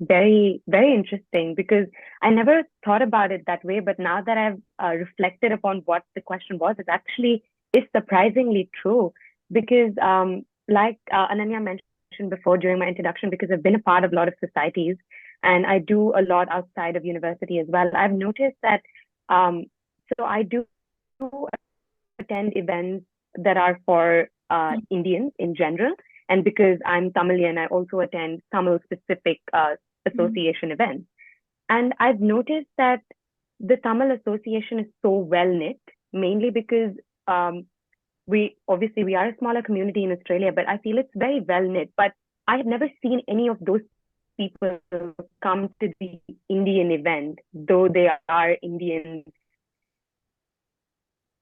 very, very interesting, because I never thought about it that way. But now that I've reflected upon what the question was, it actually is surprisingly true. Because like Ananya mentioned before during my introduction, because I've been a part of a lot of societies, and I do a lot outside of university as well, I've noticed that so I do attend events that are for Indians in general. And because I'm Tamilian, I also attend Tamil specific association events. And I've noticed that the Tamil association is so well knit, mainly because we are a smaller community in Australia, but I feel it's very well knit. But I have never seen any of those people come to the Indian event, though they are Indians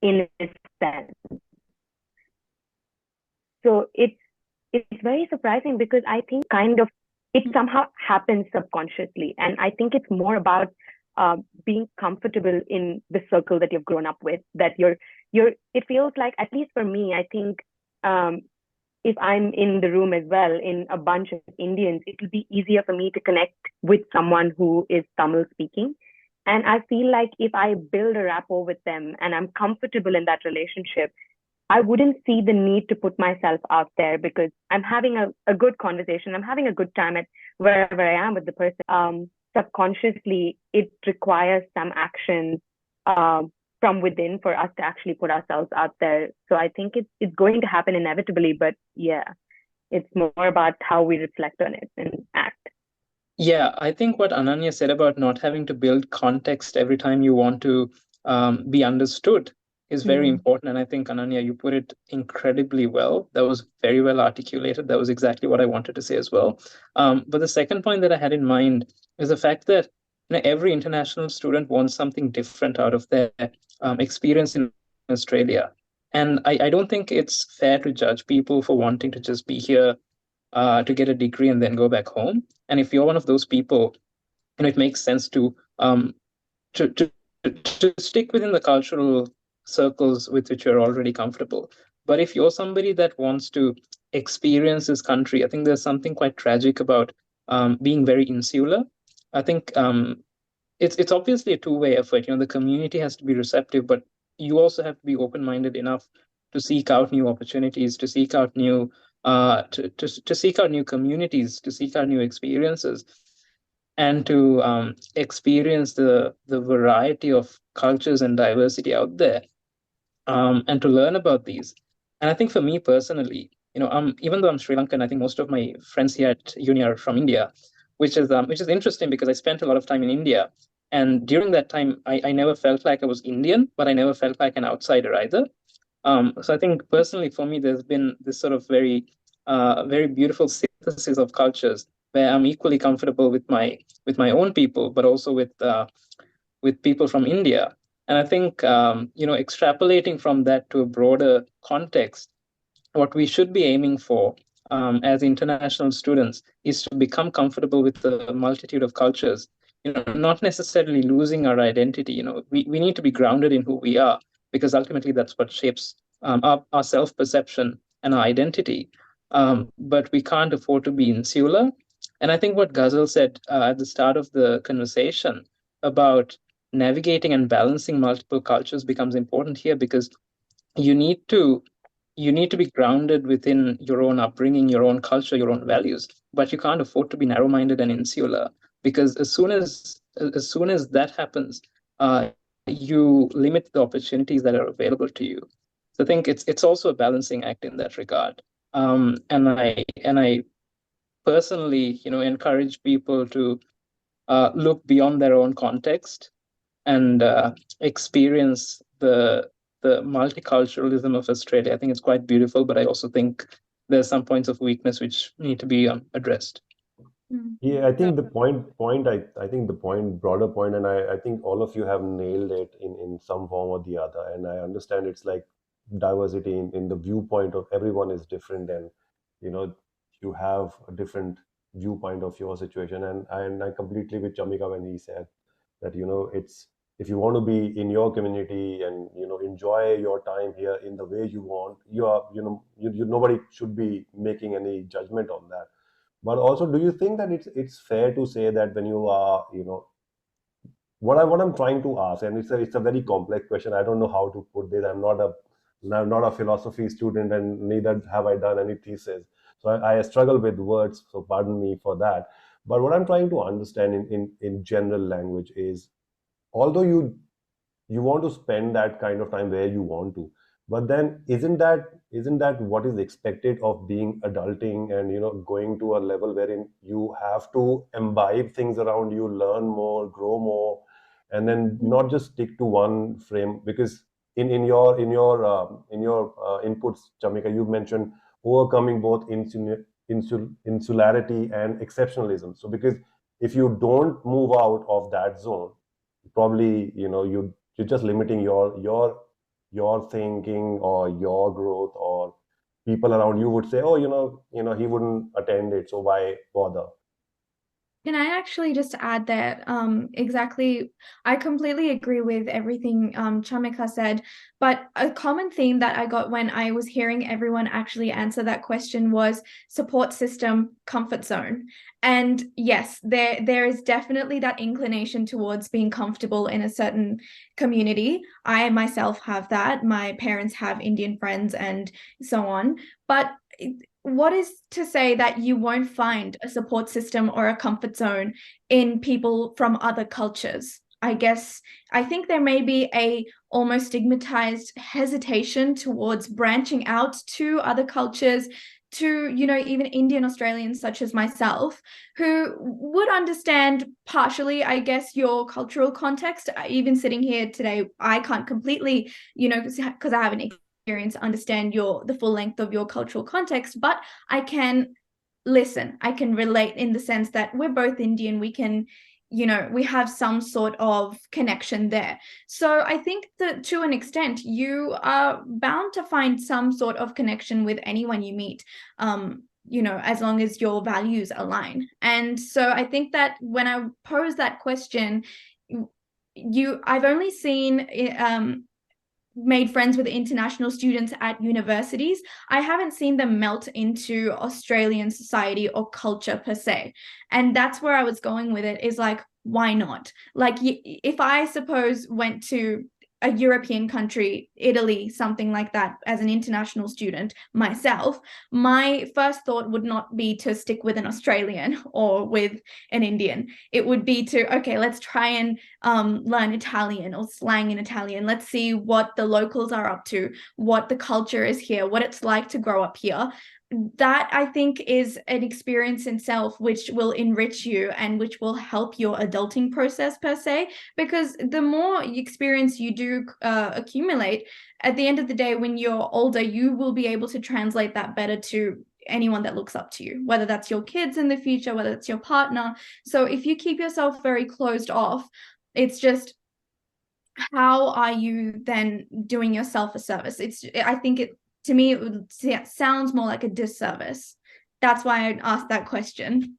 in a sense. So it's very surprising, because I think it somehow happens subconsciously. And I think it's more about being comfortable in the circle that you've grown up with, that it feels like, at least for me, I think if I'm in the room as well, in a bunch of Indians, it will be easier for me to connect with someone who is Tamil speaking. And I feel like if I build a rapport with them and I'm comfortable in that relationship, I wouldn't see the need to put myself out there, because I'm having a good conversation. I'm having a good time at wherever I am with the person. So subconsciously it requires some action from within for us to actually put ourselves out there. So I think it's going to happen inevitably, but yeah, it's more about how we reflect on it and act. Yeah, I think what Ananya said about not having to build context every time you want to be understood is very important. And I think, Ananya, you put it incredibly well. That was very well articulated. That was exactly what I wanted to say as well. But the second point that I had in mind is the fact that every international student wants something different out of their experience in Australia. And I don't think it's fair to judge people for wanting to just be here to get a degree and then go back home. And if you're one of those people, it makes sense to, to to stick within the cultural circles with which you're already comfortable. But if you're somebody that wants to experience this country, I think there's something quite tragic about being very insular. I think it's obviously a two-way effort. The community has to be receptive, but you also have to be open-minded enough to seek out new opportunities, to seek out new to seek out new communities, to seek out new experiences, and to experience the variety of cultures and diversity out there, and to learn about these. And I think for me personally, even though I'm Sri Lankan, I think most of my friends here at uni are from India, which is interesting because I spent a lot of time in India. And during that time, I never felt like I was Indian, but I never felt like an outsider either. So I think personally for me, there's been this sort of very beautiful synthesis of cultures where I'm equally comfortable with my own people, but also with people from India. And I think extrapolating from that to a broader context, what we should be aiming for as international students is to become comfortable with the multitude of cultures. Not necessarily losing our identity. We need to be grounded in who we are, because ultimately that's what shapes our self-perception and our identity. But we can't afford to be insular. And I think what Ghazal said at the start of the conversation about navigating and balancing multiple cultures becomes important here, because you need to be grounded within your own upbringing, your own culture, your own values, but you can't afford to be narrow-minded and insular, because as soon as that happens, you limit the opportunities that are available to you. So I think it's also a balancing act in that regard. And I personally, encourage people to look beyond their own context and experience the multiculturalism of Australia. I think it's quite beautiful, but I also think there's some points of weakness which need to be addressed. Yeah, I think the I think the broader point, and I think all of you have nailed it in some form or the other. And I understand it's like diversity in the viewpoint of everyone is different, and you have a different viewpoint of your situation. And I completely with Chamika when he said that it's, if you want to be in your community and enjoy your time here in the way you want, you are nobody should be making any judgment on that. But also, do you think that it's fair to say that when you are, what I'm trying to ask, and it's a very complex question. I don't know how to put this. I'm not a philosophy student, and neither have I done any thesis. So I struggle with words. So pardon me for that. But what I'm trying to understand in general language is, although you want to spend that kind of time where you want to, but then isn't that what is expected of being adulting and going to a level wherein you have to imbibe things around you, learn more, grow more, and then not just stick to one frame? Because in your inputs, Chamika, you mentioned overcoming both insularity and exceptionalism. So because if you don't move out of that zone, probably you're just limiting your thinking or your growth, or people around you would say, oh, he wouldn't attend it, so why bother? Can I actually just add that exactly, I completely agree with everything Chamika said, but a common theme that I got when I was hearing everyone actually answer that question was support system, comfort zone. And yes, there is definitely that inclination towards being comfortable in a certain community. I myself have that. My parents have Indian friends and so on. But what is to say that you won't find a support system or a comfort zone in people from other cultures? I guess I think there may be a almost stigmatized hesitation towards branching out to other cultures, to, you know, even Indian Australians such as myself, who would understand partially, I guess, your cultural context. Even sitting here today, I can't completely, you know, because I haven't experience understand the full length of your cultural context, but I can listen, I can relate in the sense that we're both Indian. We can, you know, we have some sort of connection there. So I think that to an extent you are bound to find some sort of connection with anyone you meet, you know, as long as your values align. And so I think that when I pose that question, I've only seen made friends with international students at universities. I haven't seen them melt into Australian society or culture per se. And that's where I was going with it, is like, why not? Like, if I suppose went to a European country, Italy, something like that, as an international student myself, my first thought would not be to stick with an Australian or with an Indian. It would be to, okay, let's try and learn Italian or slang in Italian. Let's see what the locals are up to, what the culture is here, what it's like to grow up here. That I think is an experience in self which will enrich you and which will help your adulting process per se, because the more experience you do accumulate, at the end of the day, when you're older, you will be able to translate that better to anyone that looks up to you, whether that's your kids in the future, whether it's your partner. So if you keep yourself very closed off, it's just, how are you then doing yourself a service? I think to me, it sounds more like a disservice. That's why I asked that question.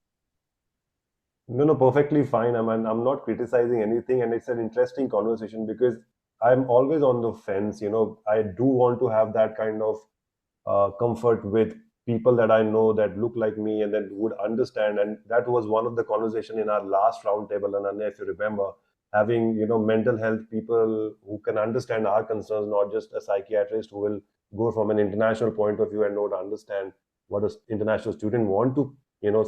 No, perfectly fine. I'm not criticizing anything, and it's an interesting conversation because I'm always on the fence. I do want to have that kind of comfort with people that I know that look like me and that would understand. And that was one of the conversation in our last roundtable, Ananya, if you remember, having mental health people who can understand our concerns, not just a psychiatrist who will go from an international point of view and not understand what an international student want to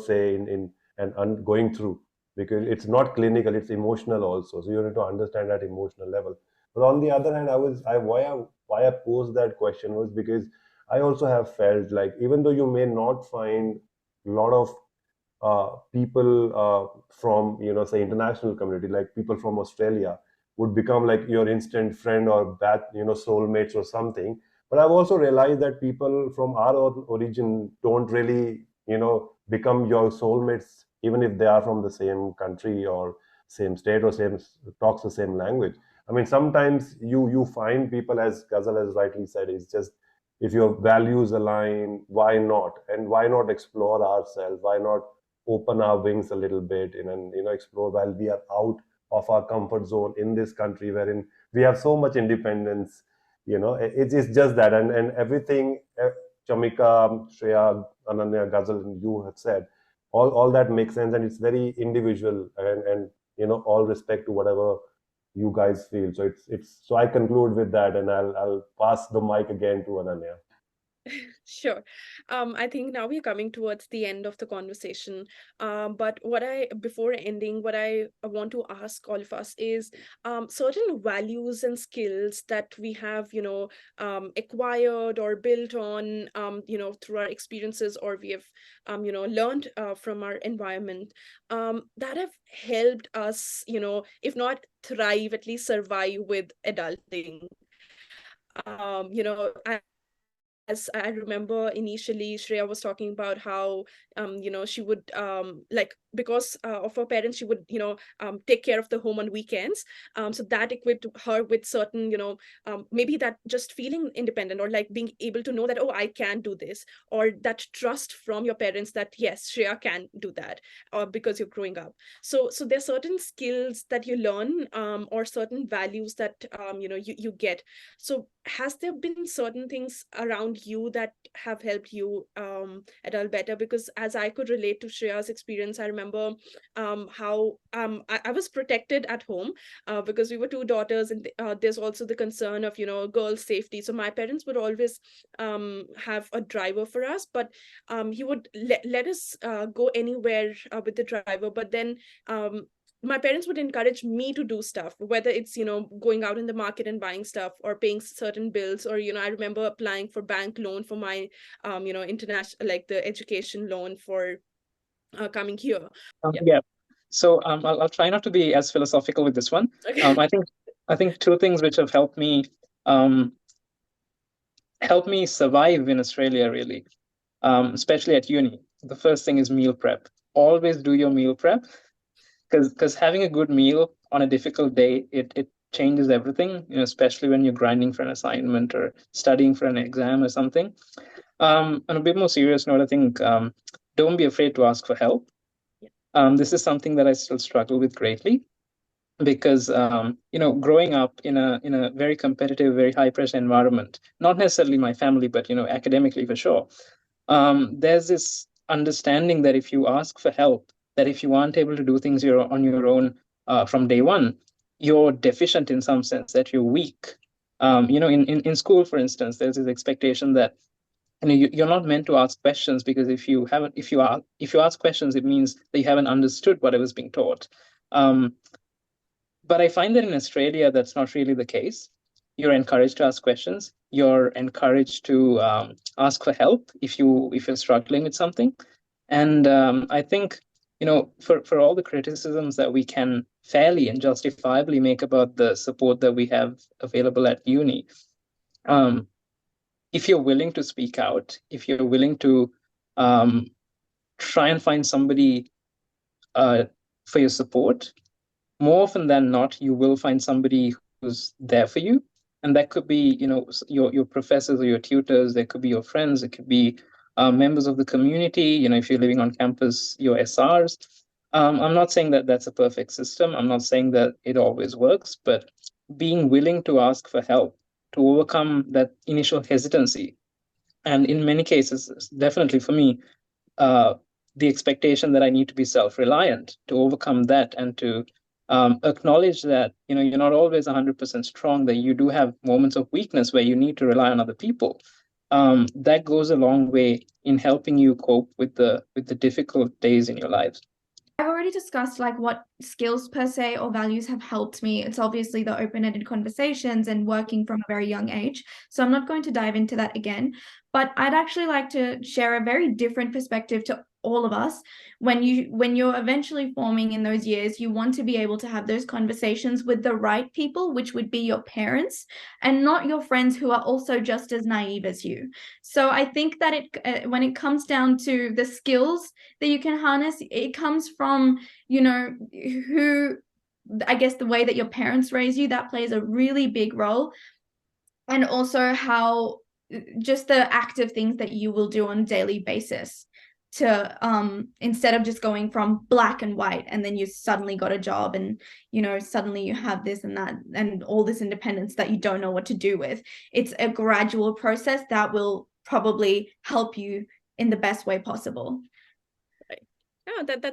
say in and going through, because it's not clinical, it's emotional also. So you need to understand that emotional level. But on the other hand, why I posed that question was because I also have felt like, even though you may not find a lot of people from say international community, like people from Australia would become like your instant friend or that soulmates or something, but I've also realized that people from our own origin don't really become your soulmates, even if they are from the same country or same state or same talks the same language. I mean, sometimes you find people, as Ghazal has rightly said, is just, if your values align, why not? And why not explore ourselves? Why not open our wings a little bit and explore while we are out of our comfort zone in this country wherein we have so much independence. It's just that, and everything Chamika, Shreya, Ananya, Ghazal, and you have said, all that makes sense, and it's very individual, and all respect to whatever you guys feel. So so I conclude with that, and I'll pass the mic again to Ananya. Sure. I think now we're coming towards the end of the conversation. But before ending, what I want to ask all of us is certain values and skills that we have, acquired or built on, through our experiences, or we have, learned from our environment, that have helped us, if not thrive, at least survive with adulting. As I remember initially, Shreya was talking about how, she would, like, because of her parents, she would, take care of the home on weekends. So that equipped her with certain, maybe that just feeling independent, or like being able to know that, oh, I can do this, or that trust from your parents that, yes, Shreya can do that, because you're growing up. So there's certain skills that you learn, or certain values that, you get. So has there been certain things around you that have helped you adult better? Because as I could relate to Shreya's experience, I remember how I was protected at home because we were two daughters, and there's also the concern of, girls' safety. So my parents would always have a driver for us, but he would let us go anywhere with the driver. But then my parents would encourage me to do stuff, whether it's, going out in the market and buying stuff or paying certain bills, or, I remember applying for bank loan for my, international, like the education loan for coming here. Yeah. So I'll try not to be as philosophical with this one. Okay. I think two things which have helped me survive in Australia, really, especially at uni. The first thing is meal prep. Always do your meal prep, because having a good meal on a difficult day, it changes everything, especially when you're grinding for an assignment or studying for an exam or something. On a bit more serious note, I think don't be afraid to ask for help. This is something that I still struggle with greatly, because growing up in a very competitive, very high pressure environment, not necessarily my family, but academically for sure, there's this understanding that if you ask for help, that if you aren't able to do things on your own from day one, you're deficient in some sense, that you're weak. In school, for instance, there's this expectation that you're not meant to ask questions, because if you ask questions, it means that you haven't understood whatever's being taught. But I find that in Australia, that's not really the case. You're encouraged to ask questions. You're encouraged to ask for help if you're struggling with something. And I think, for all the criticisms that we can fairly and justifiably make about the support that we have available at uni, if you're willing to speak out, if you're willing to try and find somebody for your support, more often than not, you will find somebody who's there for you. And that could be, your professors or your tutors. There could be your friends. It could be members of the community. If you're living on campus, your SRs. I'm not saying that that's a perfect system. I'm not saying that it always works, but being willing to ask for help to overcome that initial hesitancy. And in many cases, definitely for me, the expectation that I need to be self-reliant, to overcome that, and to acknowledge that you're not always 100% strong, that you do have moments of weakness where you need to rely on other people. That goes a long way in helping you cope with the difficult days in your lives. I've already discussed like what skills per se or values have helped me. It's obviously the open-ended conversations and working from a very young age. So I'm not going to dive into that again, but I'd actually like to share a very different perspective to all of us. When you're eventually forming in those years, you want to be able to have those conversations with the right people, which would be your parents, and not your friends who are also just as naive as you. So I think that when it comes down to the skills that you can harness, it comes from, who, I guess, the way that your parents raise you, that plays a really big role. And also how just the active things that you will do on a daily basis to instead of just going from black and white and then you suddenly got a job and suddenly you have this and that and all this independence that you don't know what to do with. It's a gradual process that will probably help you in the best way possible. Right.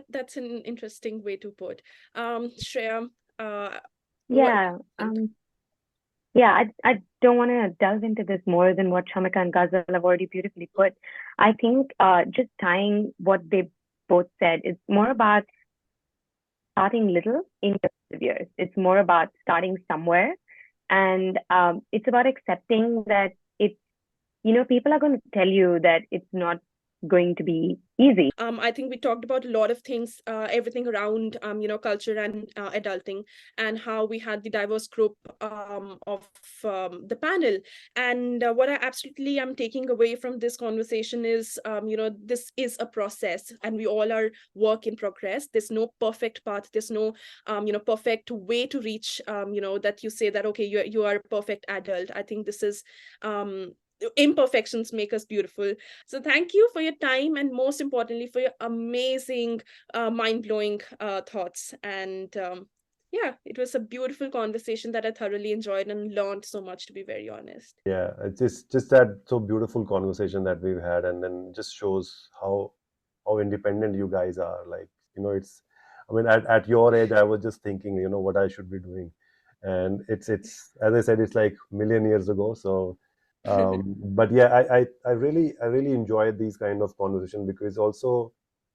That's an interesting way to put. Shreya, I don't want to delve into this more than what Chamika and Ghazal have already beautifully put. I think just tying what they both said, it's more about starting little in your years. It's more about starting somewhere. And it's about accepting that people are going to tell you that it's not going to be easy. I think we talked about a lot of things, everything around, culture and adulting, and how we had the diverse group of the panel. And what I absolutely am taking away from this conversation is, this is a process and we all are work in progress. There's no perfect path. There's no, perfect way to reach, that you say that, okay, you are a perfect adult. I think this is, imperfections make us beautiful. So thank you for your time, and most importantly for your amazing mind-blowing thoughts. And yeah, it was a beautiful conversation that I thoroughly enjoyed and learned so much, to be very honest. Yeah, it's just that so beautiful conversation that we've had, and then just shows how independent you guys are. Like, it's, I mean, at your age, I was just thinking, what I should be doing, and it's as I said, it's like million years ago. So, but yeah, I really enjoyed these kind of conversation, because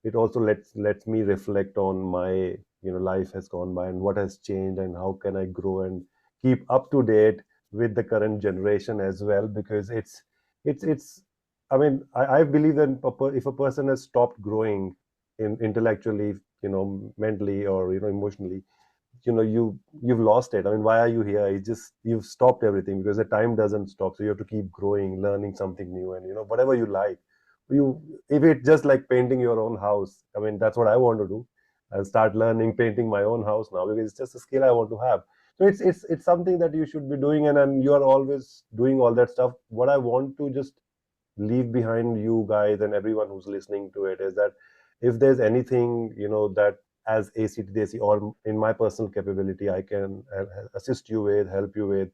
it also lets me reflect on my, life has gone by and what has changed and how can I grow and keep up to date with the current generation as well, because it's I mean, I believe that if a person has stopped growing intellectually, mentally, or emotionally, you've lost it. I mean, why are you here? It's just you've stopped everything, because the time doesn't stop, so you have to keep growing, learning something new, and whatever you like. You If it's just like painting your own house, I mean, that's what I want to do. I'll start learning painting my own house now, because it's just a skill I want to have. So it's something that you should be doing, and you are always doing all that stuff. What I want to just leave behind you guys and everyone who's listening to it is that if there's anything, that as ACT Desi or in my personal capability I can assist you with, help you with,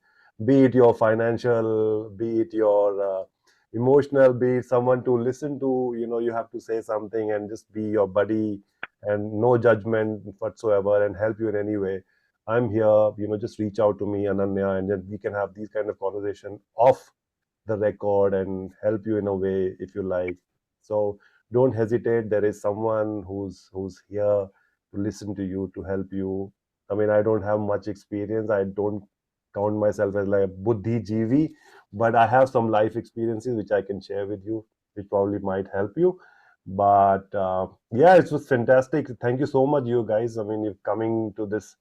be it your financial, be it your emotional, be it someone to listen to, you have to say something and just be your buddy and no judgment whatsoever and help you in any way, I'm here. Just reach out to me, Ananya, and then we can have these kind of conversation off the record and help you in a way if you like. So don't hesitate. There is someone who's here to listen to you, to help you. I mean, I don't have much experience. I don't count myself as like a buddhi jivi, but I have some life experiences which I can share with you, which probably might help you. But yeah, it was fantastic. Thank you so much, you guys. I mean, you're coming to this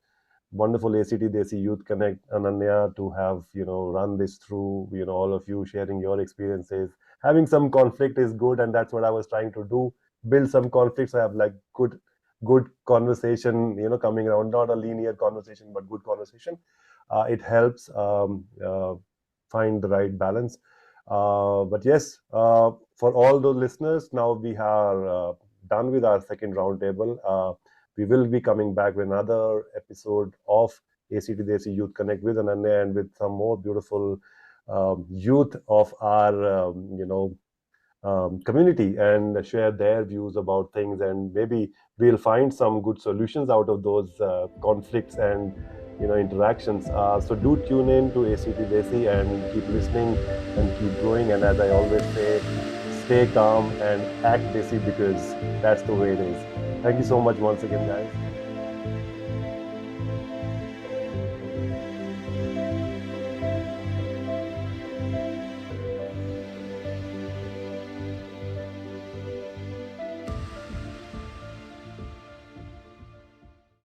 wonderful ACT Desi Youth Connect, Ananya, to have, run this through, all of you sharing your experiences. Having some conflict is good, and that's what I was trying to do. Build some conflicts. I have like good conversation, coming around, not a linear conversation, but good conversation. It helps find the right balance. But yes, for all those listeners, now we are done with our second roundtable. We will be coming back with another episode of ACT Desi Youth Connect with Ananya and with some more beautiful youth of our, community, and share their views about things, and maybe we'll find some good solutions out of those conflicts and interactions. So do tune in to ACT Desi and keep listening and keep growing. And as I always say, stay calm and act Desi, because that's the way it is. Thank you so much once again, guys.